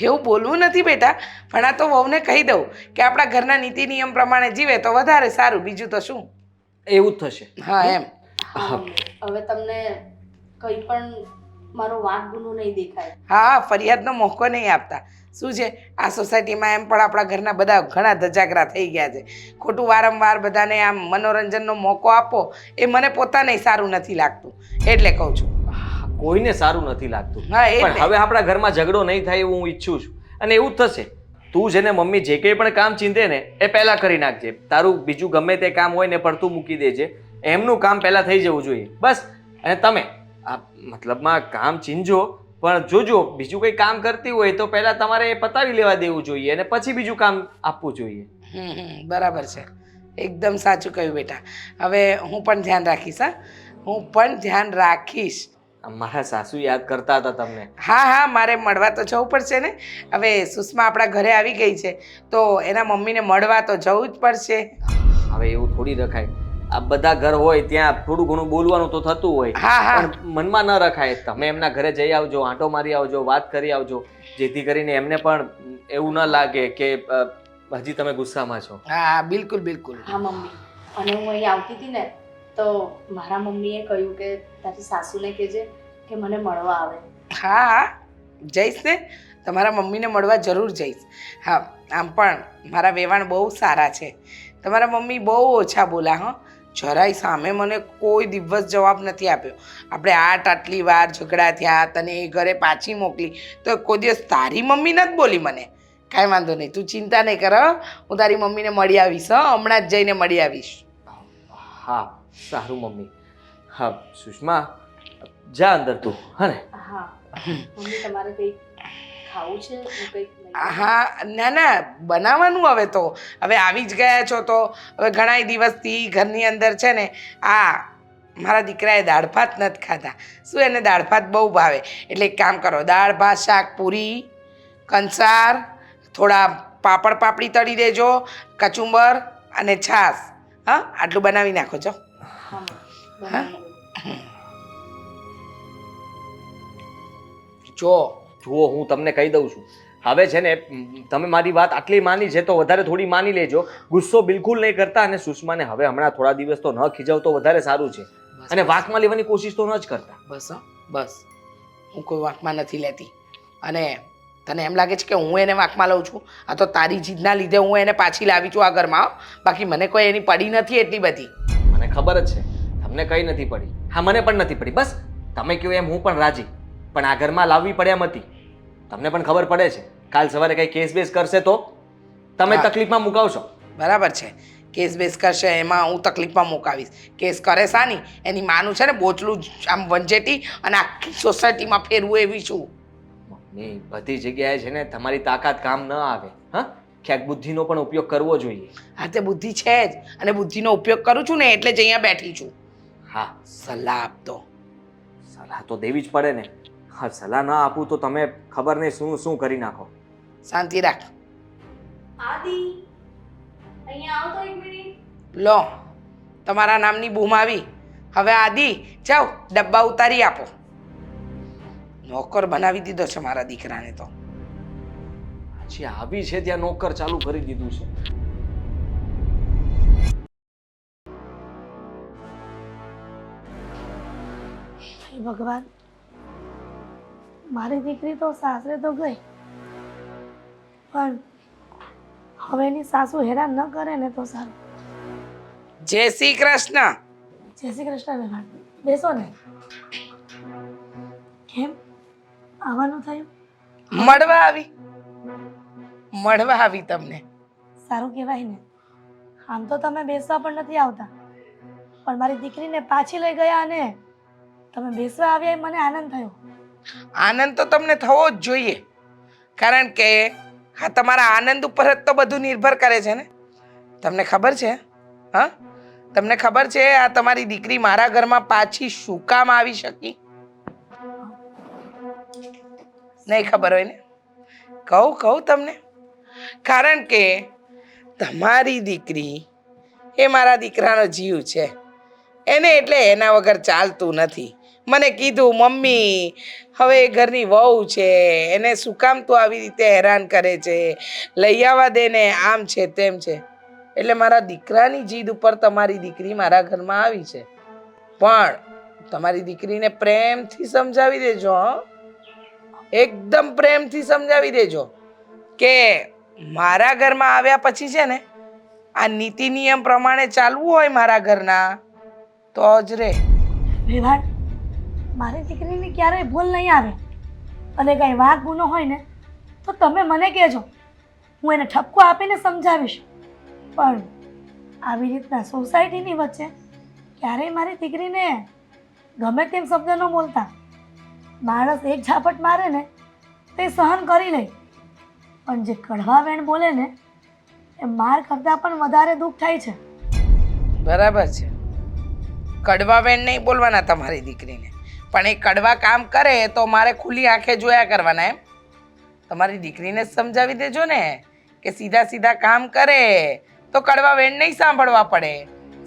A: એવું બોલવું નથી બેટા, પણ આ તો વહુને કહી દઉં કે આપણા ઘરના નીતિ નિયમ પ્રમાણે જીવે તો વધારે સારું. બીજું તો શું.
C: એવું જ થશે.
A: હા એમ.
D: હવે તમને કંઈ પણ મારો વાંક ગુનો નહીં દેખાય.
A: હા, ફરિયાદનો મોકો નહીં આપતા. શું છે, આ સોસાયટીમાં એમ પણ આપણા ઘરના બધા ઘણા ધજાગરા થઈ ગયા છે. ખોટું વારંવાર બધાને આમ મનોરંજનનો મોકો આપો એ મને પોતાને સારું નથી લાગતું, એટલે કહું છું.
C: કોઈને સારું નથી લાગતું.
A: હા, એ
C: પણ હવે આપણા ઘરમાં ઝઘડો નહીં થાય એવું હું ઈચ્છું છું, અને એવું જ થશે. તું છે ને મમ્મી જે કંઈ પણ કામ ચીંધે ને એ પહેલા કરી નાખજે. તારું બીજું ગમે તે કામ હોય ને પડતું મૂકી દેજે. એમનું કામ પહેલા થઈ જવું જોઈએ બસ. અને તમે આ મતલબમાં કામ ચીંજો પણ જોજો બીજું કંઈ કામ કરતી હોય તો પહેલા તમારે એ પતાવી લેવા દેવું જોઈએ અને પછી બીજું કામ આપવું જોઈએ.
A: બરાબર છે, એકદમ સાચું કહ્યું બેટા. હવે હું પણ ધ્યાન રાખીશ. હા, હું પણ ધ્યાન રાખીશ.
C: મારા સાસુ યાદ કરતા હતા તમને.
A: હા હા, મારે મળવા તો જવું પડશે ને. હવે સુષ્મા આપણા ઘરે આવી ગઈ છે તો એના મમ્મીને મળવા તો જવું જ પડશે.
C: હવે એવું થોડી રખાય. આ બધા ઘર હોય ત્યાં થોડું ઘણું બોલવાનું તો થતું હોય,
A: હા હા
C: પણ મનમાં ન રખાય. તમે એમના ઘરે જઈ આવજો, આંટો મારી આવજો, વાત કરી આવજો, જેથી કરીને એમને પણ એવું ન લાગે કે હજી તમે ગુસ્સામાં છો.
A: હા, બિલકુલ બિલકુલ.
D: હા મમ્મી, અને હું અહીં આવતી હતી ને તો મારા મમ્મીએ કહ્યું કે તારી સાસુને કહેજે કે મને મળવા આવે.
A: હા હા, જઈશ ને, તમારા મમ્મીને મળવા જરૂર જઈશ. હા, આમ પણ મારા વેવાણ બહુ સારા છે. તમારા મમ્મી બહુ ઓછા બોલ્યા. હં, જરાય સામે મને કોઈ દિવસ જવાબ નથી આપ્યો. આપણે આટલી વાર ઝઘડા થયા, તને એ ઘરે પાછી મોકલી તો કોઈ દિવસ તારી મમ્મી નથી બોલી મને. કાંઈ વાંધો નહીં, તું ચિંતા નહીં કર. હું તારી મમ્મીને મળી આવીશ. હમણાં જ જઈને મળી આવીશ.
C: હા, સારું મમ્મી. હા સુષ્મા, જા અંદર તું. હા ને?
D: હા મમ્મી, તમારે કંઈક ખાવું છે? હું કંઈક લઈ આવું?
A: હા, ના ના, બનાવવાનું હવે તો. હવે આવી જ ગયા છો તો હવે ઘણા દિવસથી ઘરની અંદર છે ને આ મારા દીકરાએ દાળ ભાત નથી ખાધા. શું એને દાળ ભાત બહુ ભાવે. એટલે એક કામ કરો, દાળ ભાત, શાક, પૂરી, કંસાર, થોડા પાપડ પાપડી તળી દેજો, કચુંબર અને છાશ. હા, આટલું બનાવી નાખો છો.
D: હા મમ્મી, બનાવી દઉં.
A: જો
C: જુઓ, હું તમને કહી દઉં છું, હવે છે ને તમે મારી વાત આટલી માની છે તો વધારે થોડી માની લેજો. ગુસ્સો બિલકુલ નહીં કરતા અને સુષ્માને હવે હમણાં થોડા દિવસ તો ન ખીજાવતો વધારે સારું છે. અને વાંકમાં લેવાની કોશિશ તો ન જ કરતા.
A: બસ બસ, હું કોઈ વાંકમાં નથી લેતી. અને તને એમ લાગે છે કે હું એને વાંકમાં લઉં છું? આ તો તારી જીદના લીધે હું એને પાછી લાવી છું આ ઘરમાં. બાકી મને કોઈ એની પડી નથી એટલી બધી.
C: મને ખબર જ છે તમને કઈ નથી પડી. હા, મને પણ નથી પડી. બસ તમે કહો એમ હું પણ રાજી. પણ આ ઘરમાં લાવવી પડે એમ હતી. તમને પણ ખબર પડે છે કાલ સવારે કઈ કેસ બેસ કરશે તો તમે
A: હા.
C: તકલીફમાં મુકાવશો.
A: બરાબર છે, કેસ બેસ કરશે એમાં હું તકલીફમાં મુકાવીશ. કેસ કરે સાની, એની માનું છે ને બોચલું આમ વંજેટી અને આખી સોસાયટીમાં ફેરવું એવી છું.
C: મમ્મી, બધી જગ્યાએ છે ને તમારી તાકાત કામ ન આવે. હા, ક્યાંક બુદ્ધિનો પણ ઉપયોગ કરવો જોઈએ.
A: હા, તે બુદ્ધિ છે જ અને બુદ્ધિનો ઉપયોગ કરું છું ને એટલે જ અહીંયા બેઠી છું.
C: હા,
A: સલાહ આપતો.
C: સલાહ તો દેવી જ પડે ને. હા, સલાહ ના આપું તો તમે ખબર નહીં શું શું કરી નાખો.
A: શાંતિ રાખ.
D: આદિ, અહીંયા આવો તો એક મિનિટ.
A: લો, તમારા નામની બૂમ આવી. હવે આદિ જાઓ, ડબ્બા ઉતારી આપો. નોકર બનાવી દીધો છે મારા દીકરાને તો.
C: હજી આવી છે ત્યાં નોકર ચાલુ કરી દીધું છે.
B: હે ભગવાન, મારી દીકરી તો સાસરે તો ગઈ, પણ હવે એની સાસુ હેરાન ન કરે ને તો સારું.
A: જય શ્રી કૃષ્ણ.
B: જય શ્રી કૃષ્ણ વેવાણ, બેસો ને. કેમ આવવાનું થયું?
A: મળવા આવી. મળવા આવી તમને.
B: સારું કહેવાય ને. આમ તો તમે બેસવા પણ નથી આવતા, પણ મારી દીકરીને પાછી લઈ ગયા અને તમે બેસવા આવ્યા એ મને આનંદ થયો.
A: આનંદ તો તમને થવો જ જોઈએ, કારણ કે હા, તમારા આનંદ ઉપર જ તો બધું નિર્ભર કરે છે ને. તમને ખબર છે? હા, તમને ખબર છે આ તમારી દીકરી મારા ઘરમાં પાછી શું કામ આવી શકી? નહીં ખબર હોય ને? કહું તમને. કારણ કે તમારી દીકરી એ મારા દીકરાનો જીવ છે. એને એટલે એના વગર ચાલતું નથી. મને કીધું, મમ્મી હવે એ ઘરની વહુ છે, એને શું કામ તું આવી રીતે હેરાન કરે છે, લઈ આવવા દે ને, આમ છે તેમ છે. એટલે મારા દીકરાની જીદ ઉપર તમારી દીકરી મારા ઘરમાં આવી છે. પણ તમારી દીકરીને પ્રેમથી સમજાવી દેજો. હં, એકદમ પ્રેમથી સમજાવી દેજો કે મારા ઘરમાં આવ્યા પછી છે ને આ નીતિ નિયમ પ્રમાણે ચાલવું હોય મારા ઘરના તો જ રે.
B: વેવાણ, મારી દીકરીને ક્યારેય ભૂલ નહીં આવે, અને કંઈ વાત ગુનો હોય ને તો તમે મને કહેજો, હું એને ઠપકો આપીને સમજાવીશ. પણ આવી રીતના સોસાયટીની વચ્ચે ક્યારેય મારી દીકરીને ગમે તેમ શબ્દ ન બોલતા. માણસ એક ઝાપટ મારે ને તે સહન કરી લે, પણ જે કડવા વેણ બોલે ને એ માર કરતાં પણ વધારે દુઃખ થાય છે.
A: બરાબર છે. કડવા વેણ નહીં બોલવાના તમારી દીકરીને, પણ એ કડવા કામ કરે તો મારે ખુલ્લી આંખે જોયા કરવાના. એમ તમારી દીકરીને જ સમજાવી દેજો ને કે સીધા સીધા કામ કરે તો કડવા વેણ નહીં સાંભળવા પડે.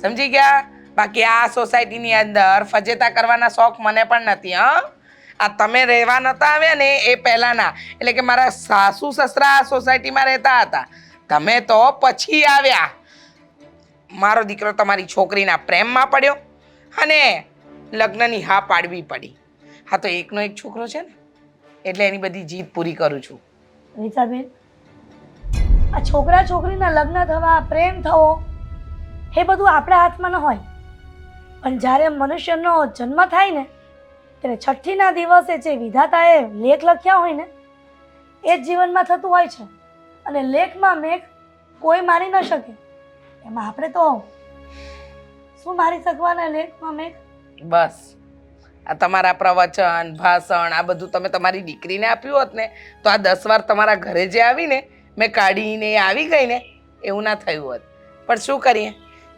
A: સમજી ગયા? બાકી આ સોસાયટીની અંદર ફજેતા કરવાના શોખ મને પણ નથી. આ તમે રહેવા નતા આવ્યા ને એ પહેલાંના, એટલે કે મારા સાસુ સસરા આ સોસાયટીમાં રહેતા હતા, તમે તો પછી આવ્યા. મારો દીકરો તમારી છોકરીના પ્રેમમાં પડ્યો અને લગ્નની હા પાડવી પડી. હા તો એકનો એક છોકરો છે ને એટલે એની બધી જીદ પૂરી કરું છું.
B: રીચાબેન, આ છોકરા છોકરીના લગ્ન થવા, પ્રેમ થવો એ બધું આપણા હાથમાં ન હોય, પણ જ્યારે મનુષ્યનો જન્મ થાય ને ત્યારે છઠ્ઠીના દિવસે જે વિધાતાએ લેખ લખ્યા હોય ને એ જ જીવનમાં થતું હોય છે. અને લેખમાં મેઘ કોઈ મારી ન શકે, એમાં આપણે તો શું મારી શકવાના લેખમાં મેઘ?
A: બસ આ તમારા પ્રવચન ભાષણ આ બધું તમે તમારી દીકરીને આપ્યું હોત ને તો આ 10 વાર તમારા ઘરે જે આવીને મેં કાઢીને આવી ગઈ ને એવું ના થયું હોત. પણ શું કરીએ,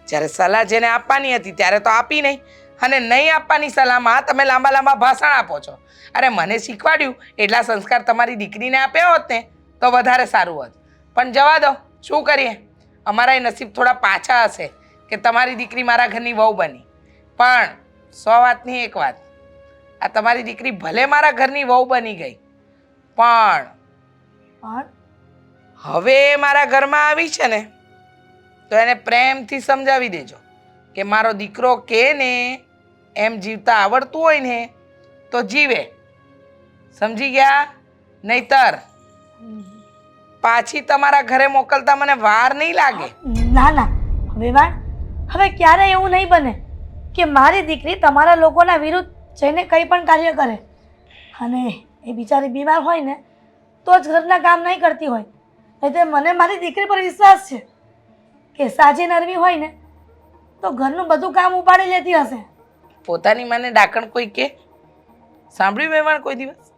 A: જ્યારે સલાહ જેને આપવાની હતી ત્યારે તો આપી નહીં, અને નહીં આપવાની સલાહમાં તમે લાંબા લાંબા ભાષણ આપો છો. અરે મને શીખવાડ્યું એટલા સંસ્કાર તમારી દીકરીને આપ્યા હોત ને તો વધારે સારું હોત. પણ જવા દો, શું કરીએ, અમારા નસીબ થોડા પાછા હશે કે તમારી દીકરી મારા ઘરની વહુ બની. પણ 100 વાતની એક વાત, આ તમારી દીકરી ભલે મારા ઘરની વહુ બની ગઈ પણ હવે મારા ઘરમાં આવી છે ને તો એને પ્રેમથી સમજાવી દેજો કે મારો દીકરો કે ને એમ જીવતા આવડતું હોય ને તો જીવે. સમજી ગયા? નહીતર પાછી તમારા ઘરે મોકલતા મને વાર નહીં લાગે.
B: ના ના વેવાણ, હવે ક્યારે એવું નહીં બને કે મારી દીકરી તમારા લોકોના વિરુદ્ધ જઈને કંઈ પણ કાર્ય કરે. અને એ બિચારી બીમાર હોય ને તો જ ઘરના કામ નહીં કરતી હોય. એટલે મને મારી દીકરી પર વિશ્વાસ છે કે સાજી નરવી હોય ને તો ઘરનું બધું કામ ઉપાડી લેતી હશે.
A: પોતાની માને ડાકણ કોઈ કે સાંભળ્યું વેવાણ કોઈ દિવસ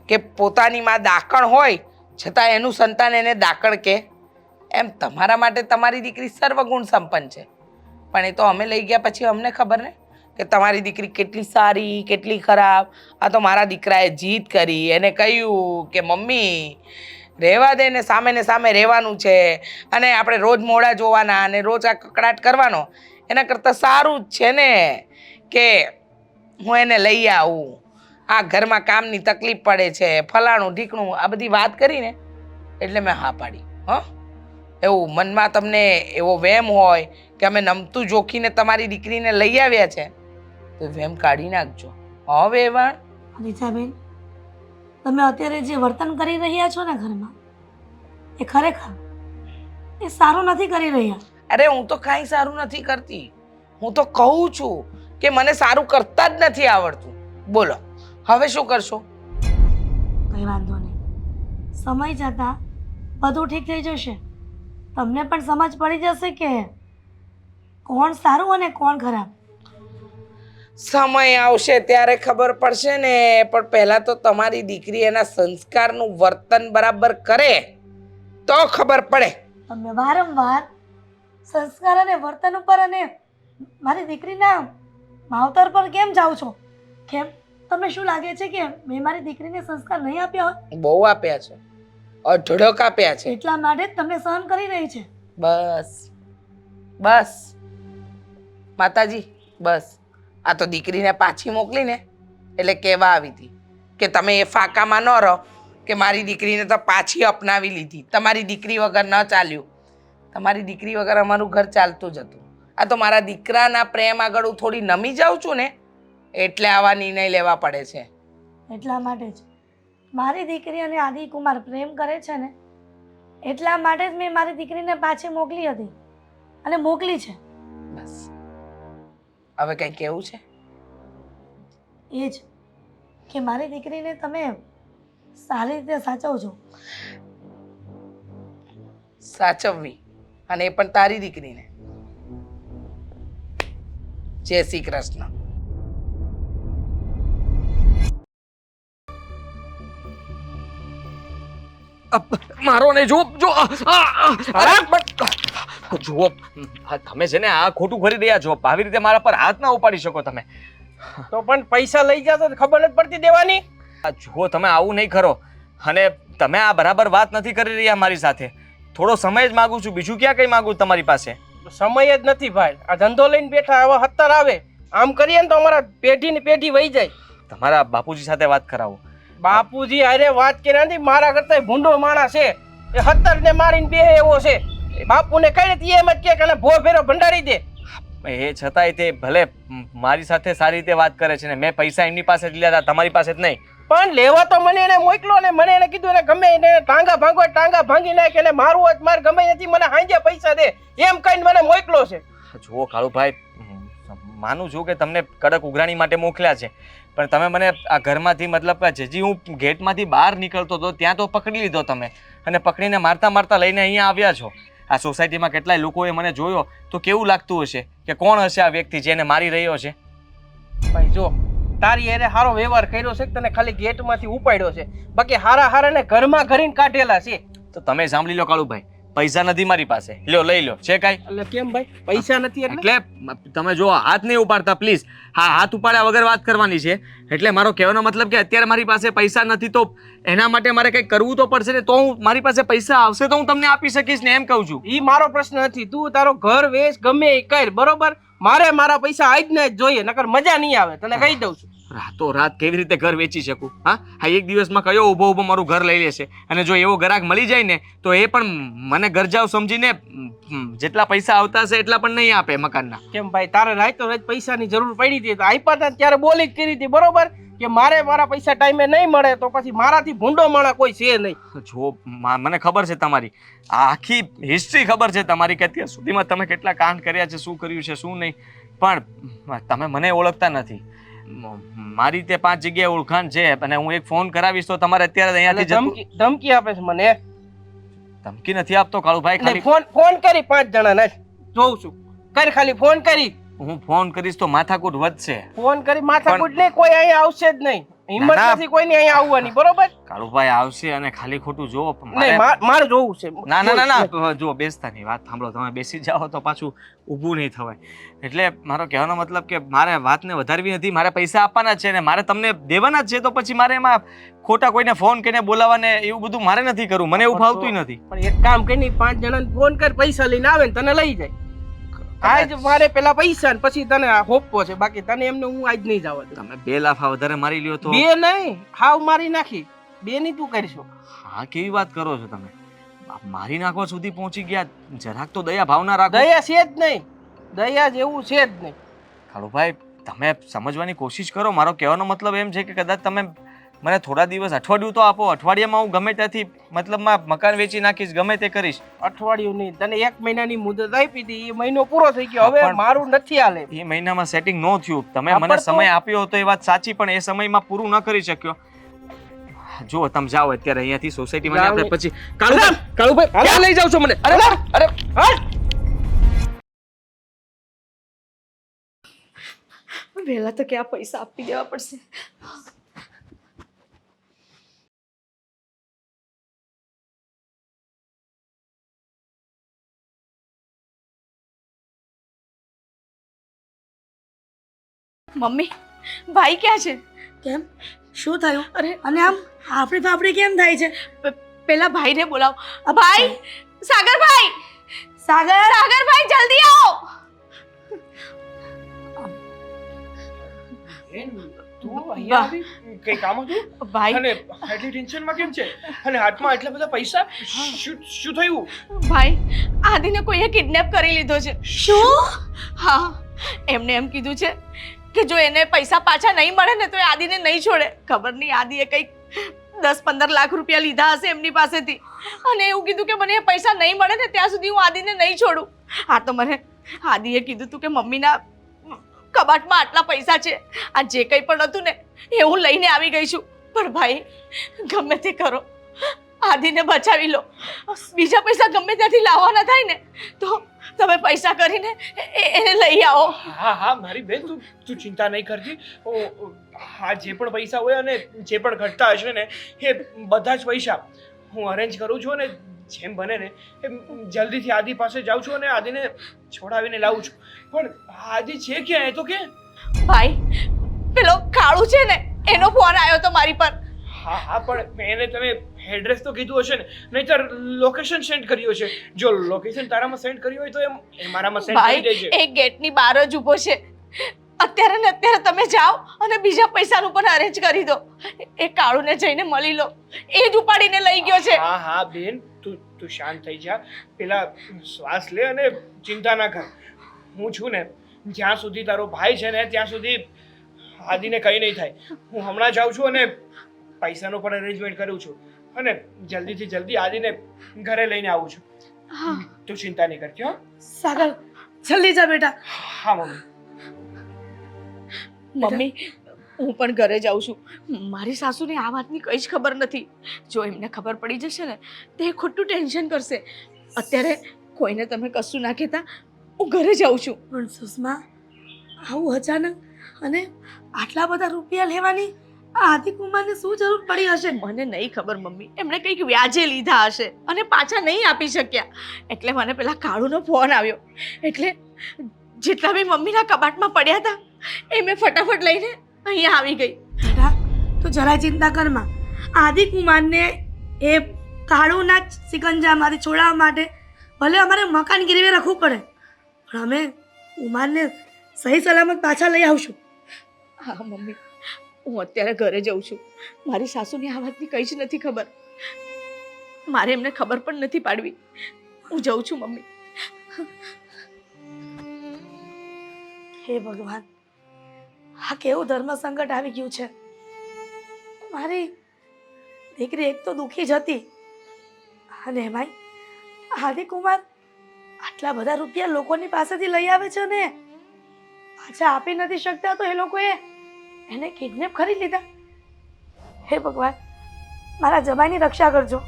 A: કે પોતાની માં ડાકણ હોય છતાં એનું સંતાન એને ડાકણ કે? એમ તમારા માટે તમારી દીકરી સર્વગુણ સંપન્ન છે, પણ એ તો અમે લઈ ગયા પછી અમને ખબર ને કે તમારી દીકરી કેટલી સારી કેટલી ખરાબ. આ તો મારા દીકરાએ જીદ કરી, એને કહ્યું કે મમ્મી રહેવા દે ને સામે રહેવાનું છે અને આપણે રોજ મોડા જોવાના અને રોજ આ કકડાટ કરવાનો, એના કરતાં સારું જ છે ને કે હું એને લઈ આવું. આ ઘરમાં કામની તકલીફ પડે છે, ફલાણું ઢીકણું આ બધી વાત કરીને એટલે મેં હા પાડી. એવું મનમાં તમને એવો વહેમ હોય કે અમે નમતું જોખીને તમારી દીકરીને લઈ આવ્યા છે તો વહેમ કાઢી નાખજો. હવે વેવાણ,
B: રીચાબેન, તમે અત્યારે જે વર્તન કરી રહ્યા છો ને ઘરમાં એ ખરેખર એ સારું નથી કરી રહ્યા.
A: અરે હું તો કાંઈ સારું નથી કરતી, હું તો કહું છું કે મને સારું કરતા જ નથી આવડતું. બોલો હવે શું કરશો?
B: કંઈ વાંધો નહીં, સમય જતાં બધું ઠીક થઈ જશે. તમને પણ સમજ પડી જશે કે કોણ સારું અને કોણ ખરાબ.
A: સમય આવશે ત્યારે ખબર પડશે ને, પણ પહેલાં તો તમારી દીકરી એના સંસ્કારનું વર્તન બરાબર કરે તો ખબર પડે.
B: તમે વારંવાર સંસ્કાર અને વર્તન ઉપર અને મારી દીકરીના માવતર પર કેમ જાઓ છો? કેમ તમને શું લાગે છે કે મેં મારી દીકરીને સંસ્કાર નહીં આપ્યા હોય?
A: બહુ આપ્યા છે, અઢળક આપ્યા છે.
B: એટલા માટે જ તમને સહન કરી રહી છે.
A: બસ બસ માતાજી, બસ આ તો દીકરીને પાછી મોકલીને એટલે કહેવા આવી હતી કે તમે એ ફાંકામાં ન રહો કે મારી દીકરીને તો પાછી અપનાવી લીધી, તમારી દીકરી વગર ન ચાલ્યું. તમારી દીકરી વગર અમારું ઘર ચાલતું જ હતું. આ તો મારા દીકરાના પ્રેમ આગળ હું થોડી નમી જાઉં છું ને એટલે આવા નિર્ણય લેવા પડે છે.
B: એટલા માટે જ મારી દીકરી અને આદિકુમાર પ્રેમ કરે છે ને એટલા માટે જ મેં મારી દીકરીને પાછી મોકલી હતી અને મોકલી છે.
A: બસ હવે કંઈ કહેવું છે?
B: એ જ કે મારી દીકરીને તમે સારી રીતે સાચવજો.
A: સાચવવી, અને એ પણ તારી દીકરીને. જય શ્રી કૃષ્ણ.
C: મારો ને જો જો અરે જુઓ તમે છે ને આ ખોટું કરી રહ્યા છો. આવી રીતે મારા પર હાથ ના ઉપાડી શકો તમે.
E: તો પણ પૈસા લઈ જતો તો ખબર નથી પડતી દેવાની.
C: જુઓ તમે આવું નહીં કરો અને તમે આ બરાબર વાત નથી કરી રહ્યા મારી સાથે. થોડો સમય જ માંગુ છું, બીજું ક્યાં કઈ માંગુ તમારી પાસે.
E: સમય જ નથી ભાઈ. આ ધંધો લઈને બેઠા હવે 70 આવે આમ કરીએ ને તો અમારા પેઢી ની પેઢી વહી જાય.
C: તમારા બાપુજી સાથે વાત કરાવો.
E: બાપુજી અરે વાત કર્યા નથી, મારા કરતા ભૂંડો માણસ છે. એ 70 ને મારીને બે એવો છે. બાપુને કઈ નથી એમ જ કે ભો ફેરો ભંડારી દે.
C: એ છતાંય તે ભલે મારી સાથે સારી રીતે વાત કરે છે ને મેં પૈસા એમની પાસે જ લીધા હતા, તમારી પાસે જ નહીં.
E: પણ લેવા તો મને એને મોકલો ને મને એને કીધું ને ગમે એને ટાંગા ભાંગો ટાંગા ભાંગી નાખ એને મારું હોત માર ગમે નથી મને હાંજે પૈસા દે એમ કહીને મને મોકલો છે.
C: જુઓ કાળુભાઈ, માનું છું કે તમને કડક ઉઘરાણી માટે મોકલ્યા છે, પણ તમે મને આ ઘરમાંથી મતલબ કે જેજી હું ગેટમાંથી બહાર નીકળતો હતો ત્યાં તો પકડી લીધો તમે અને પકડીને મારતા મારતા લઈને અહીંયા આવ્યા છો. આ સોસાયટીમાં કેટલાય લોકોએ મને જોયો તો કેવું લાગતું હશે કે કોણ હશે આ વ્યક્તિ જેને મારી રહ્યો છે.
E: ભાઈ જો તારી એને હારો વ્યવહાર કર્યો છે તને ખાલી ગેટમાંથી ઉપાડ્યો છે, બાકી હારા હારાને ઘરમાં ઘરીને કાઢેલા છે.
C: તો તમે સાંભળી લો કાળુભાઈ, પૈસા નથી મારી પાસે, લ્યો લઈ લો. છે કાંઈ?
E: એટલે કેમ ભાઈ પૈસા નથી એટલે
C: તમે જો હાથ નહીં ઉપાડતા પ્લીઝ. હા, હાથ ઉપાડ્યા વગર વાત કરવાની છે. એટલે મારો કહેવાનો મતલબ કે અત્યારે મારી પાસે પૈસા નથી તો એના માટે મારે કંઈક કરવું તો પડશે ને, તો હું મારી પાસે પૈસા આવશે તો હું તમને આપી શકીશ ને, એમ કહું છું.
E: ઈ મારો પ્રશ્ન નથી. તું તારો ઘર વેચ ગમે એ કર બરોબર, મારે મારા પૈસા આજ ને જ જોઈએ નકર મજા નહીં આવે તને કહી દઉં છું.
C: રાતો રાત કેવી રીતે ઘર વેચી શકું? હા, એક દિવસમાં કયો ઊભો ઊભો મારું ઘર લઈ લેશે? અને જો એવો ગ્રાહક મળી જાય ને તો એ પણ મને ગરજાવ સમજીને જેટલા પૈસા આવતા હશે એટલા પણ નહીં આપે મકાનના.
E: કેમ ભાઈ તારે રાતો રાત પૈસાની જરૂર પડી હતી તો આપ્યા હતા ત્યારે બોલી જ કરી હતી બરોબર કે મારે મારા પૈસા ટાઈમે નહીં મળે તો પછી મારાથી ભૂંડો માણા કોઈ છે નહીં.
C: જો મને ખબર છે તમારી આખી હિસ્ટ્રી ખબર છે તમારી કે અત્યાર સુધીમાં તમે કેટલા કાંડ કર્યા છે, શું કર્યું છે શું નહીં, પણ તમે મને ઓળખતા નથી. મારી તે 5 જગ્યાએ ઓળખાણ છે અને હું એક ફોન કરાવીશ તો તમારે અત્યારે અહીંયાથી
E: ધમકી આપે છે મને.
C: ધમકી નથી આપતો કાળુભાઈ, ખાલી
E: ફોન કરી 5 જણાને જોઉં છું. કર ખાલી ફોન કરી.
C: હું ફોન કરીશ તો માથાકૂટ વધશે.
E: ફોન કરી માથાકૂટ નહીં, કોઈ અહીંયા આવશે જ નહીં. હિંમત નથી કોઈની અહીંયા આવવાની બરોબર.
C: કાળુભાઈ આવશે અને ખાલી ખોટું જો
E: મારે જોવું છે.
C: ના ના ના જો બેસતા નહીં, વાત સાંભળો. તમે બેસી જાઓ તો પાછું ઊભું નહીં થવાય. એટલે મારો કહેવાનો મતલબ કે મારે વાતને વધારવી નથી, મારે પૈસા આપવાના છે ને મારે તમને દેવાના જ છે, તો પછી મારે એમાં ખોટા કોઈને ફોન કરીને બોલાવવાને એવું બધું મારે નથી કરવું, મને એવું ફાવતું નથી.
E: પણ એક કામ કરીને 5 જણાને ફોન કર, પૈસા લઈને આવે ને તને લઈ જાય. આજ મારે પેલા પૈસા ને પછી તને હોપવો છે, બાકી તને એમને હું આજ નહીં જવા દઉં.
C: તમે 2 લાફા વધારે મારી લ્યો તો
E: 2 નહીં હાવ મારી નાખી. 2 ની તું કરશો?
C: હા, કેવી વાત કરો છો તમે? મારી નાખવા સુધી પહોંચી ગયા, જરાક તો દયા ભાવના રાખો.
E: દયા છે જ નહીં, દયા જેવું છે જ નહીં.
C: કાળુભાઈ તમે સમજવાની કોશિશ કરો. મારો કહેવાનો મતલબ એમ છે કે કદાચ તમે મને થોડા દિવસ, અઠવાડિયું તો આપો. અઠવાડિયામાં હું ગમે ત્યાંથી મતલબમાં મકાન વેચી નાખીશ, ગમે તે કરીશ.
E: અઠવાડિયું નહીં, તને 1 મહિનાની મુદત આપી હતી, એ મહિનો પૂરો થઈ ગયો, હવે મારું નથી હાલે.
C: એ મહિનામાં સેટિંગ ન થયું. તમે મને સમય આપ્યો હતો એ વાત સાચી, પણ એ સમયમાં પૂરું ન કરી શક્યો. જો તમે જાઓ અત્યારે અહીંયાથી સોસાયટીમાં, આપણે પછી કાળુભાઈ ક્યાં લઈ જાવ છો મને? અરે અરે
D: વહેલા તો ક્યાં પૈસા આપી દેવા પડશે. મમ્મી, ભાઈ ક્યાં છે?
B: કેમ, શું થયું?
D: અરે
B: અને આમ આપણી ફાફડી કેમ થાય છે?
D: પેલા ભાઈને બોલાવો. ભાઈ, સાગરભાઈ,
B: સાગર,
D: સાગરભાઈ જલ્દી આવો.
E: તું અહીંયા આવી? કઈ કામ હતું?
D: ભાઈ,
E: અને આટલી ટેન્શનમાં કેમ છે? અને હાથમાં આટલા બધા પૈસા? શું થયું?
D: ભાઈ, આદિને કોઈએ કિડનેપ કરી લીધો છે.
B: શું?
D: હા, એમને એમ કીધું છે કે જો એને પૈસા પાછા નહીં મળે ને તો એ આદિને નહીં છોડે. ખબર નહીં આદિએ કંઈક 10-15 લાખ રૂપિયા લીધા હશે એમની પાસેથી, અને એવું કીધું કે મને એ પૈસા નહીં મળે ને ત્યાં સુધી હું આદિને નહીં છોડું. હા, તો મને આદિએ કીધું હતું કે મમ્મીના કબાટમાં આટલા પૈસા છે, આ જે કંઈ પણ હતું ને એ હું લઈને આવી ગઈ છું. પણ ભાઈ, ગમે તે કરો, આદિને બચાવી લો. બીજા પૈસા ગમે ત્યાંથી લાવવાના થાય ને તો તમે પૈસા કરીને એને લઈ આવો.
E: હા હા મારી બેન, તું ચિંતા નહીં કરતી. હા, જે પણ પૈસા હોય અને જે પણ ઘટતા હશે ને એ બધા જ પૈસા હું અરેન્જ કરું છું અને જેમ બને ને એમ જલ્દીથી આદિ પાસે જાઉં છું અને આદિને છોડાવીને લાવું છું. પણ આદિ છે ક્યાં એ તો કે?
D: ભાઈ પેલો કાળુ છે ને એનો ફોન આવ્યો તો મારી પર.
E: હા હા, પણ એને તમે એડ્રેસ તો કીધું હશે ને, નહીંતર લોકેશન સેન્ડ કર્યું હશે. જો લોકેશન તારામાં સેન્ડ કર્યું હોય તો એ મારામાં સેન્ડ કરી
D: ભાઈ
E: દેજે.
D: એ ગેટની બહાર જ ઊભો છે. અત્યારે ને અત્યારે તમે જાઓ અને બીજા પૈસાનું પણ અરેન્જ કરી દો. એ કાળુને જઈને મળી લો, એ જ ઉપાડીને લઈ ગયો છે.
E: હા હા બેન, તું શાંત થઈ જા. પેલા શ્વાસ લે અને ચિંતા ના કર. હું છું ને, જ્યાં સુધી તારો ભાઈ છે ને ત્યાં સુધી આદિને કંઈ નહીં થાય. હું હમણાં જાઉં છું અને પૈસાનો પણ અરેન્જમેન્ટ કરું છું અને જલ્દીથી જલ્દી આદિને ઘરે લઈને આવું છું. તું ચિંતા નહીં કરતી હો.
B: સાગર જલ્દી જા બેટા.
E: હા મમ્મી.
D: મમ્મી હું પણ ઘરે જાઉં છું. મારી સાસુને આ વાતની કંઈ જ ખબર નથી. જો એમને ખબર પડી જશે ને તે ખોટું ટેન્શન કરશે. અત્યારે કોઈને તમે કશું ના કહેતા, હું ઘરે જાઉં છું.
B: પણ સુષ્મા, આવું અચાનક અને આટલા બધા રૂપિયા લેવાની આ આદિકુમારને શું જરૂર પડી હશે?
D: મને નહીં ખબર મમ્મી, એમણે કંઈક વ્યાજે લીધા હશે અને પાછા નહીં આપી શક્યા. એટલે મને પેલા કાળુનો ફોન આવ્યો. એટલે જેટલા બી મમ્મીના કબાટમાં પડ્યા હતા એ મેં ફટાફટ લઈને અહીંયા આવી ગઈ.
B: બેટા તું જરાય ચિંતા કરમાં. આદિકુમારને એ કાળુના સિકંજામાંથી છોડાવવા માટે ભલે અમારે મકાન ગીરવે રાખવું પડે, પણ અમે કુમારને સહી સલામત પાછા લઈ આવશું.
D: હા મમ્મી, હું અત્યારે ઘરે જઉં છું. મારી સાસુને આ વાતની કંઈ જ નથી ખબર. મારે એમને ખબર પણ નથી પાડવી. હું જઉં છું મમ્મી.
B: હે ભગવાન, આ કેવું ધર્મ સંકટ આવી ગયું છે. મારી દીકરી એક તો દુઃખી જ હતી અને એમાંય આદિકુમાર આટલા બધા રૂપિયા લોકોની પાસેથી લઈ આવે છે ને પાછા આપી નથી શકતા, તો એ લોકોએ એને કિડનેપ કરી લીધા. હે ભગવાન, મારા જમાઈની રક્ષા કરજો.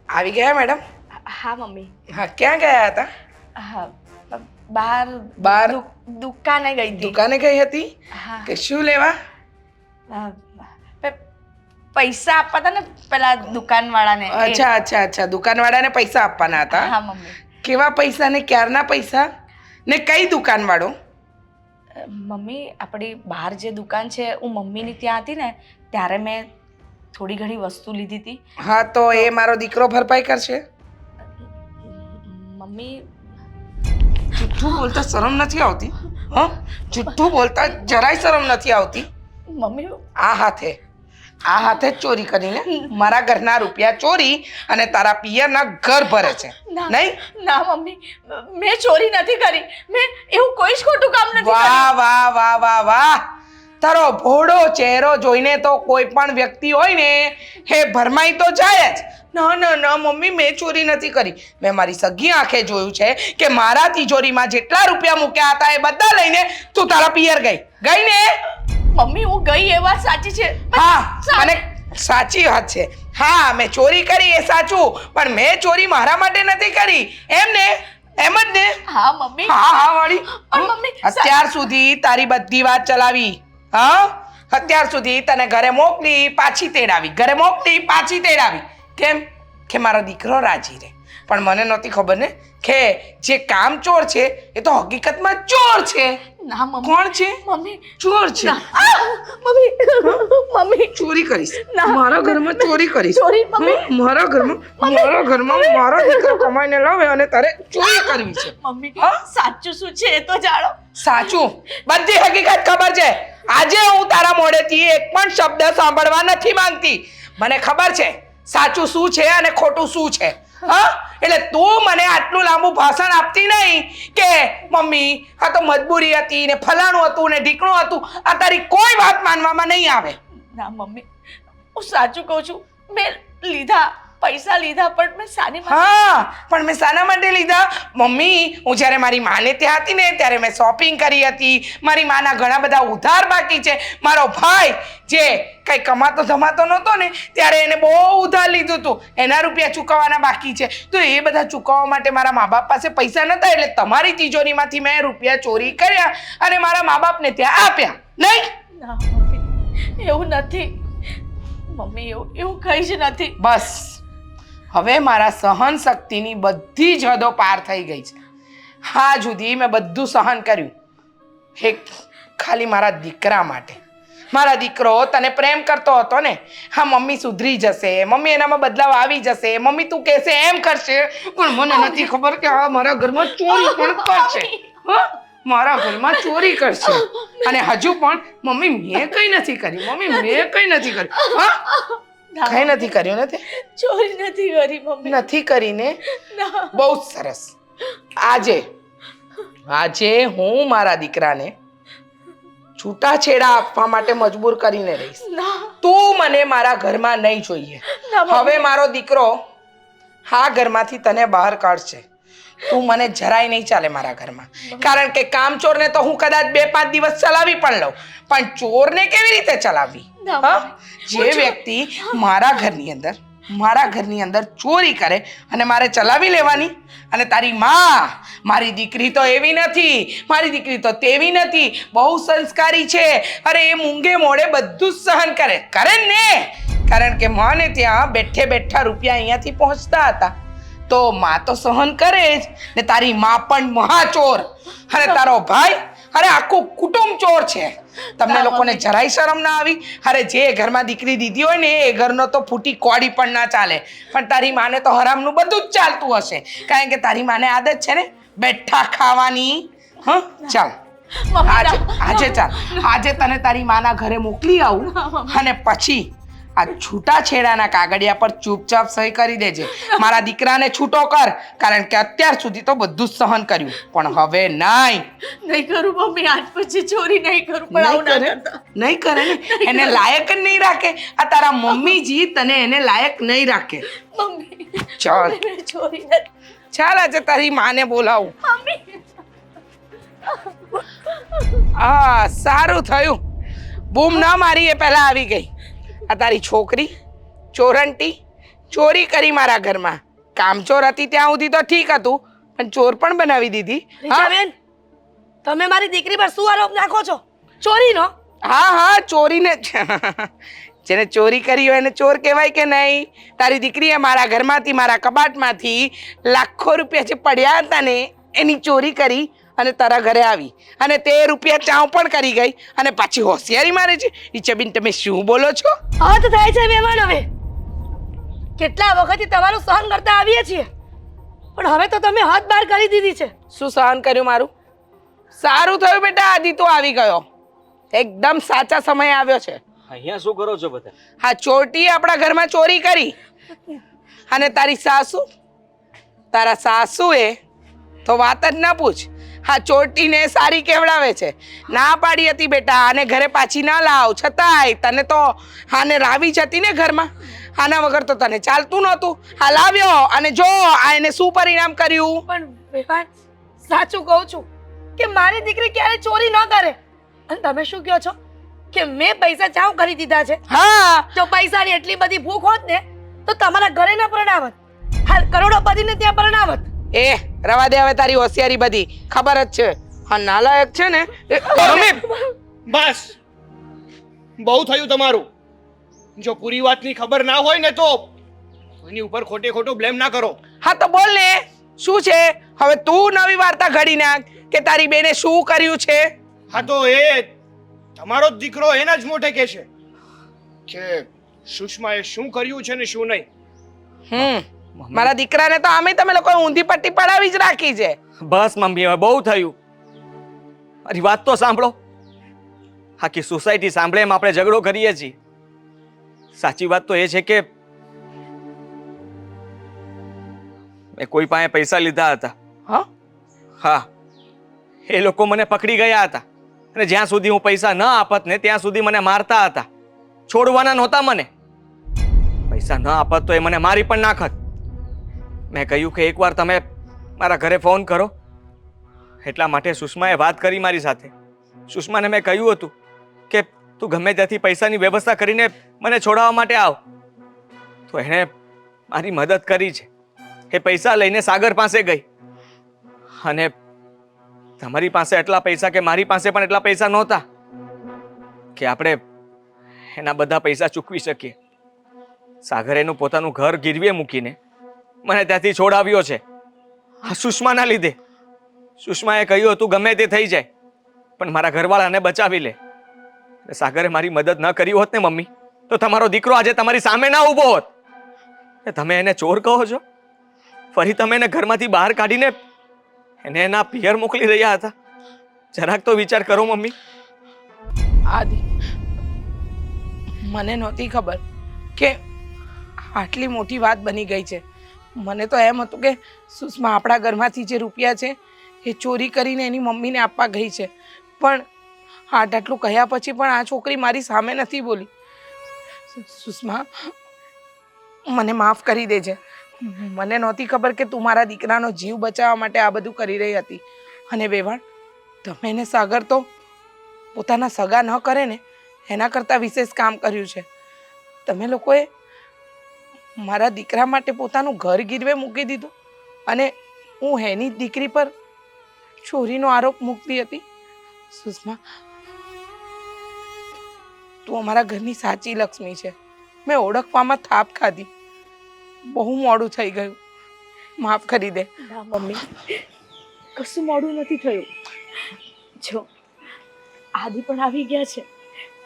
A: આવી ગયા મેડમ?
D: હા મમ્મી.
A: હા, ક્યાં ગયા હતા?
D: હા, બહાર
A: બહાર?
D: દુકાને ગઈ હતી.
A: દુકાને ગઈ હતી
D: હા.
A: કે શું લેવા?
D: પૈસા આપવા હતા ને પેલા દુકાનવાળાને.
A: અચ્છા અચ્છા અચ્છા, દુકાનવાળાને પૈસા આપવાના હતા.
D: હા મમ્મી.
A: કેવા પૈસા ને ક્યારના પૈસા ને કઈ દુકાનવાળો?
D: મમ્મી આપણી બહાર જે દુકાન છે, હું મમ્મીની ત્યાં હતી ને ત્યારે મેં થોડી ઘણી વસ્તુ લીધી હતી.
A: હા, તો એ મારો દીકરો ભરપાઈ કરશે.
D: મમ્મી
A: જુઠ્ઠું બોલતા શરમ નથી આવતી? હા, જુઠ્ઠું બોલતા જરાય શરમ નથી આવતી?
D: મમ્મી
A: આ હાથે જ ચોરી કરીને મારા ઘરના રૂપિયા ચોરી અને તારા પિયરના ઘર ભરે છે નહીં?
D: ના મમ્મી, મેં ચોરી નથી કરી. મેં એવું કોઈ જ ખોટું કામ નથી કર્યું.
A: વાહ વાહ વાહ વાહ વાહ, તારો ભોળો ચહેરો જોઈને તો કોઈ પણ વ્યક્તિ હોય ને હે ભરમાઈ તો જાય જ. ના ના ના મમ્મી, મેં ચોરી નથી કરી. મેં મારી સગી આંખે જોયું છે કે મારા તિજોરીમાં જેટલા રૂપિયા મૂક્યા હતા એ બધા લઈને તું તારા પિયર ગઈ ને?
D: મમ્મી હું ગઈ એ વાત સાચી છે.
A: હા, અને સાચી વાત છે. હા, મેં ચોરી કરી એ સાચું, પણ મેં ચોરી મારા માટે નથી કરી. એમ ને? એમ જ ને?
D: હા મમ્મી.
A: હા હા વાળી.
D: પણ મમ્મી
A: અત્યાર સુધી તારી બધી વાત ચલાવી. હા, અત્યાર સુધી તને ઘરે મોકલી પાછી તેડાવી, ઘરે મોકલી પાછી તેડાવી. કેમ? કે મારો દીકરો રાજી રહે. પણ મને નહોતી ખબર ને કે જે કામચોર છે એ તો હકીકતમાં ચોર છે.
D: ના મમ્મી.
A: કોણ છે?
D: મમ્મી
A: ચોર છે.
D: મમ્મી
A: ચોરી કરીશ
D: ના.
A: મારા ઘરમાં ચોરી કરીશ.
D: ચોરી મમ્મી.
A: મારા ઘરમાં મારો દીકરો કમાઈને લાવે અને તારે ચોરી કરવી છે.
D: મમ્મી
A: હા?
D: સાચું શું છે એ તો જાણો.
A: સાચું બધી હકીકત ખબર છે. આજે હું તારા મોઢેથી એક પણ શબ્દ સાંભળવા નથી માંગતી. મને ખબર છે સાચું શું છે અને ખોટું શું છે. હા, એટલે તું મને આટલું લાંબુ ભાષણ આપતી નહીં કે મમ્મી આ તો મજબૂરી હતી ને ફલાણું હતું ને ઢીકણું હતું. આ તારી કોઈ વાત માનવામાં નહીં આવે.
D: ના મમ્મી, હું સાચું કહું છું. મેં લીધા પૈસા લીધા પણ મેં શાની માટે
A: હા પણ મેં શાના માટે લીધા? મમ્મી, હું જ્યારે મારી માને ત્યાં હતી ને ત્યારે મેં શોપિંગ કરી હતી. મારી માના ઘણા બધા ઉધાર બાકી છે. મારો ભાઈ જે કઈ કમાતો ધમાતો નહોતો ને ત્યારે એને બહુ ઉધાર લીધું હતું, એના રૂપિયા ચૂકવવાના બાકી છે. તો એ બધા ચૂકવવા માટે મારા મા બાપ પાસે પૈસા નતા, એટલે તમારી તિજોરીમાંથી મેં રૂપિયા ચોરી કર્યા અને મારા મા બાપને ત્યાં આપ્યા. નહીં?
D: ના મમ્મી, એવું નથી મમ્મી, એવું કઈ જ નથી.
A: બસ હવે મારા સહન શક્તિની બધી જ હદો પાર થઈ ગઈ છે. હા સુધી મેં બધું સહન કર્યું, એક ખાલી મારા દીકરા માટે. મારા દીકરો તને પ્રેમ કરતો હતો ને, હા મમ્મી સુધરી જશે, મમ્મી એનામાં બદલાવ આવી જશે, મમ્મી તું કહેશે એમ કરશે, પણ મને નથી ખબર કે આ મારા ઘરમાં ચોરી પણ કરશે. હા, મારા ઘરમાં ચોરી કરશે. અને હજુ પણ મમ્મી મેં કઈ નથી કર્યું, મમ્મી મેં કઈ નથી કર્યું. હા, કઈ નથી કર્યું ને તે?
D: ચોરી નથી કરી મમ્મી.
A: નથી કરીને?
D: ના.
A: બહુ જ સરસ. આજે હું મારા દીકરાને છૂટાછેડા આપવા માટે મજબૂર કરીને રહીશ.
D: ના.
A: તું મને મારા ઘરમાં નહીં જોઈએ.
D: ના, મમ્મી.
A: હવે મારો દીકરો હા ઘરમાંથી તને બહાર કાઢશે. તું મને જરાય નહીં ચાલે મારા ઘરમાં, કારણ કે કામચોરને તો હું કદાચ 2-5 દિવસ ચલાવી પણ લઉં, પણ ચોરને કેવી રીતે ચલાવવી?
D: ના,
A: હા? જે વ્યક્તિ મારા ઘરની અંદર ચોરી કરે અને મારે ચલાવી લેવાની, અને તારી માં, મારી દીકરી તો એવી નથી, મારી દીકરી તો તેવી નથી, બહુ સંસ્કારી છે. અરે એ મૂંગે મોડે બધું જ સહન કરે ને, કારણ કે મને ત્યાં બેઠે બેઠા રૂપિયા અહીંયાથી પહોંચતા હતા. તો માં તો સહન કરે જ ને, તારી માં પણ મહાચોર, અને તારો ભાઈ અરે આખું કુટુંબ ચોર છે. તમને લોકોને જરાય શરમ ના આવી? અરે જે ઘરમાં દીકરી દીધી હોય ને એ ઘરનો તો ફૂટી કોડી પણ ના ચાલે, પણ તારી માને તો હરામનું બધું જ ચાલતું હશે, કારણ કે તારી માને આદત છે ને બેઠા ખાવાની. હા ચાલ આજે ચાલ, આજે તને તારી માના ઘરે મોકલી આવું, અને પછી આ છૂટાછેડાના કાગળિયા પર ચૂપચાપ સહી કરી દેજે. મારા દીકરાને છૂટો કર, કારણ કે અત્યાર સુધી તો બધું જ સહન કર્યું, પણ હવે નહીં.
D: નહીં કરું મમ્મી, આજ પછી ચોરી નહીં કરું. પણ આવું ના કરતા.
A: નહીં કરે ને, એને લાયક જ નહીં રાખે. આ તારા મમ્મીજી તને એને લાયક નહીં રાખે.
D: મમ્મી,
A: ચાલ
D: મેં ચોરી નથી.
A: ચાલ આજે તારી માને બોલાવું.
D: મમ્મી.
A: હા સારું થયું, બૂમ ના મારી એ પહેલા આવી ગઈ. આ તારી છોકરી ચોરંટી ચોરી કરી મારા ઘરમાં. કામચોર હતી ત્યાં સુધી તો ઠીક હતું, પણ ચોર પણ બનાવી દીધી.
B: રીચાબેન, તમે મારી દીકરી પર શું આરોપ નાખો છો? ચોરીનો?
A: હા ચોરીને જેને ચોરી કરી હોય એને ચોર કહેવાય કે નહીં? તારી દીકરીએ મારા ઘરમાંથી, મારા કબાટમાંથી લાખો રૂપિયા જે પડ્યા હતા ને એની ચોરી કરી અને તારા ઘરે આવી, અને તે રૂપિયા ચાવ પણ કરી ગઈ, અને પાછી હોશિયારી મારે છે. રીચાબેન તમે શું બોલો છો?
B: હદ થાય છે મહેમાન. હવે કેટલા વખતથી તમારું સહન કરતા આવીએ છીએ, પણ હવે તો તમે હદ બાર કરી દીધી છે.
A: શું સહન કર્યું મારું? સારું થયું બેટા, આદિ તો આવી ગયો, એકદમ સાચા સમયે આવ્યો છે.
C: અહીંયા શું કરો છો બધા?
A: હા, ચોરટીએ આપણા ઘરમાં ચોરી કરી, અને તારા સાસુએ તો વાત જ ના પૂછ. હા, ચોરટીને સારી કેવડાવે છે. ના પાડી હતી બેટા આને ઘરે પાછી ના લાવ, છતાંય તને તો આને રાવી જ હતી ને ઘરમાં. આના વગર તો તને ચાલતું નહોતું. હા લાવ્યો, અને જો આ એને શું પરિણામ કર્યું.
B: પણ મહેમાન, સાચું કહું છું કે મારી દીકરી ક્યારે ચોરી ન કરે. અને તમે શું કહો છો કે મેં પૈસા ચાવ કરી દીધા છે?
A: હા,
B: જો પૈસાની એટલી બધી ભૂખ હોત ને તો તમારા ઘરે ના પરણાવત, હાલ કરોડોપતિને ત્યાં પરણાવત.
A: એ રવા દે હવે તારી હોશિયારી બધી, ખબર જ છે હા નાલાયક છે ને.
E: બસ બહુ થયું તમારું. જો પૂરી વાતની ખબર ના હોય ને તો એની ઉપર ખોટે ખોટો બ્લેમ ના કરો.
A: હા તો બોલ ને, શું છે હવે? તું નવી વાર્તા ઘડી નાખ કે તારી બેને શું કર્યું છે.
E: હા તો એ તમારો જ દીકરો એના જ મોઢે કહે છે કે સુષ્માએ શું કર્યું છે ને શું નહીં.
A: મારા દીકરાને તો આમે તમે લોકો ઊંધી પટ્ટી પડાવી જ રાખી છે.
C: બસ મમ્મી, હવે બહુ થયું. મારી વાત તો સાંભળો. આખી સોસાયટી સાંભળે એમ આપણે ઝઘડો કરીએ છીએ. સાચી વાત તો એ છે કે મેં કોઈ પાસે પૈસા લીધા હતા. હા, એ લોકો મને પકડી ગયા હતા, અને જ્યાં સુધી હું પૈસા ન આપત ને ત્યાં સુધી મને મારતા હતા. છોડવાના નહોતા મને. પૈસા ન આપત તો એ મને મારી પણ નાખત. મેં કહ્યું કે એકવાર તમે મારા ઘરે ફોન કરો, એટલા માટે સુષ્માએ વાત કરી મારી સાથે. સુષ્માને મેં કહ્યું હતું કે તું ગમે ત્યાંથી પૈસાની વ્યવસ્થા કરીને મને છોડાવવા માટે આવ. તો એણે મારી મદદ કરી છે. એ પૈસા લઈને સાગર પાસે ગઈ, અને તમારી પાસે એટલા પૈસા કે મારી પાસે પણ એટલા પૈસા નહોતા કે આપણે એના બધા પૈસા ચૂકવી શકીએ. સાગર એનું પોતાનું ઘર ગીરવે મૂકીને મને ત્યાંથી છોડાવ્યો છે આ સુષ્માના લીધે. સુષ્માએ કહ્યું હતું ગમે તે થઈ જાય પણ મારા ઘરવાળાને બચાવી લે. સાગરે મારી મદદ ન કરી હોત ને મમ્મી, તો તમારો દીકરો આજે તમારી સામે ના ઊભો હોત. તમે એને ચોર કહો છો? ફરી તમે એને ઘરમાંથી બહાર કાઢીને એને એના પિયર મોકલી રહ્યા હતા. જરાક તો વિચાર કરો મમ્મી.
A: આદિ, મને નહોતી ખબર કે આટલી મોટી વાત બની ગઈ છે. મને તો એમ હતું કે સુષ્મા આપણા ઘરમાંથી જે રૂપિયા છે એ ચોરી કરીને એની મમ્મીને આપવા ગઈ છે, પણ આટલું કહ્યા પછી પણ આ છોકરી મારી સામે નથી બોલી. સુષ્મા, મને માફ કરી દેજે. મને નહોતી ખબર કે તું મારા દીકરાનો જીવ બચાવવા માટે આ બધું કરી રહી હતી. અને વેવાણ, તમે એને સાગર તો પોતાના સગા ન કરે ને એના કરતાં વિશેષ કામ કર્યું છે. તમે લોકોએ મારા દીકરા માટે પોતાનું ઘર ગીરવે મૂકી દીધું, અને હું એની દીકરી પર ચોરીનો આરોપ મૂકતી હતી. સુષ્મા, તું અમારા ઘરની સાચી લક્ષ્મી છે. મેં ઓળખવામાં થાપ ખાધી. બહુ મોડું થઈ ગયું, માફ કરી દે.
D: ના મમ્મી, કશું મોડું નથી થયું. જો આદિ પણ આવી ગયા છે,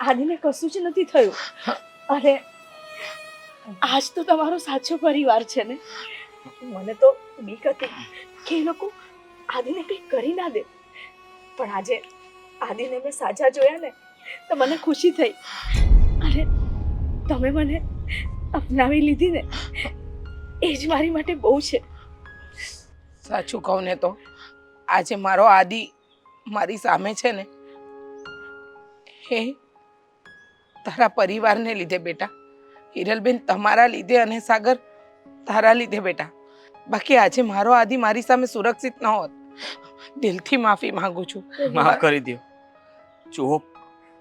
D: આદિને કશું જ નથી થયું. અરે આજ તો તમારો સાચો પરિવાર છે ને. મને તો બીક હતી કે એ લોકો આદિને કંઈક કરી ના દે, પણ આજે આદિને મેં સાજા જોયા ને તો મને ખુશી થઈ. અને તમે મને અપનાવી લીધી ને, એ જ મારી માટે બહુ છે.
A: સાચું કહું ને તો આજે મારો આદિ મારી સામે છે ને, એ તારા પરિવારને લીધે બેટા. હિરલબેન તમારા લીધે અને સાગર તારા લીધે બેટા. બાકી આજે મારો આદિ મારી સામે સુરક્ષિત ન હોત. દિલથી માફી માંગુ છું.
C: માફ કરી દો. જુઓ,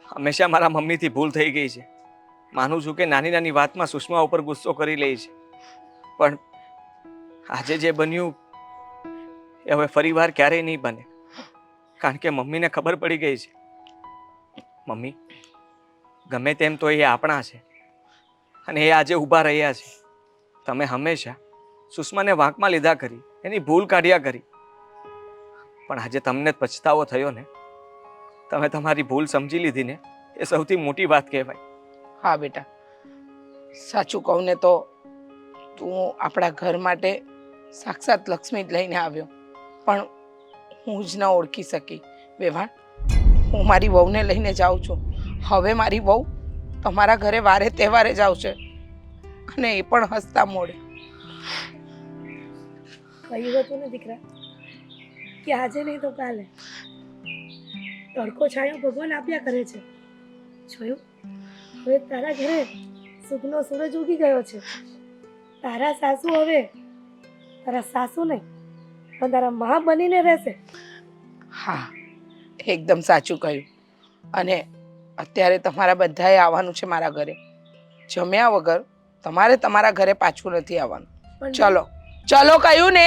C: હંમેશા મારા મમ્મીથી ભૂલ થઈ ગઈ છે. માનું છું કે નાની નાની વાતમાં સુષ્મા ઉપર ગુસ્સો કરી લે છે, પણ આજે જે બન્યું એ હવે ફરીવાર ક્યારેય નહીં બને. કારણ કે મમ્મીને ખબર પડી ગઈ છે. મમ્મી, ગમે તેમ તો એ આપણા છે, અને એ આજે ઊભા રહ્યા છે. તમે હંમેશા સુષ્માને વાંકમાં લીધા કરી, એની ભૂલ કાઢ્યા કરી, પણ આજે તમને જ પછતાવો થયો ને. તમે તમારી ભૂલ સમજી લીધી ને, એ સૌથી મોટી વાત કહેવાય.
A: હા બેટા, સાચું કહું ને તો તું આપણા ઘર માટે સાક્ષાત લક્ષ્મી જ લઈને આવ્યો, પણ હું જ ન ઓળખી શકી. વેવાણ, હું મારી વહુને લઈને જાઉં છું. હવે મારી વહુ તમારા ઘરે વારે તહેવારે જ આવશે, અને એ પણ હસતા મોડે.
B: કહ્યું હતું ને દીકરા કે આજે નહીં તો કાલે તડકો છાયો ભગવાન આપ્યા કરે છે. જોયું, હવે તારા ઘરે સુખનો સૂરજ ઉગી ગયો છે. તારા સાસુ હવે તારા સાસુ નહીં પણ તારા મા બનીને રહેશે.
A: હા, એકદમ સાચું કહ્યું. અને અત્યારે તમારા બધાએ આવવાનું છે મારા ઘરે. જમ્યા વગર તમારે તમારા ઘરે પાછું નથી આવવાનું.
B: પણ
A: ચલો ચલો કહ્યું ને.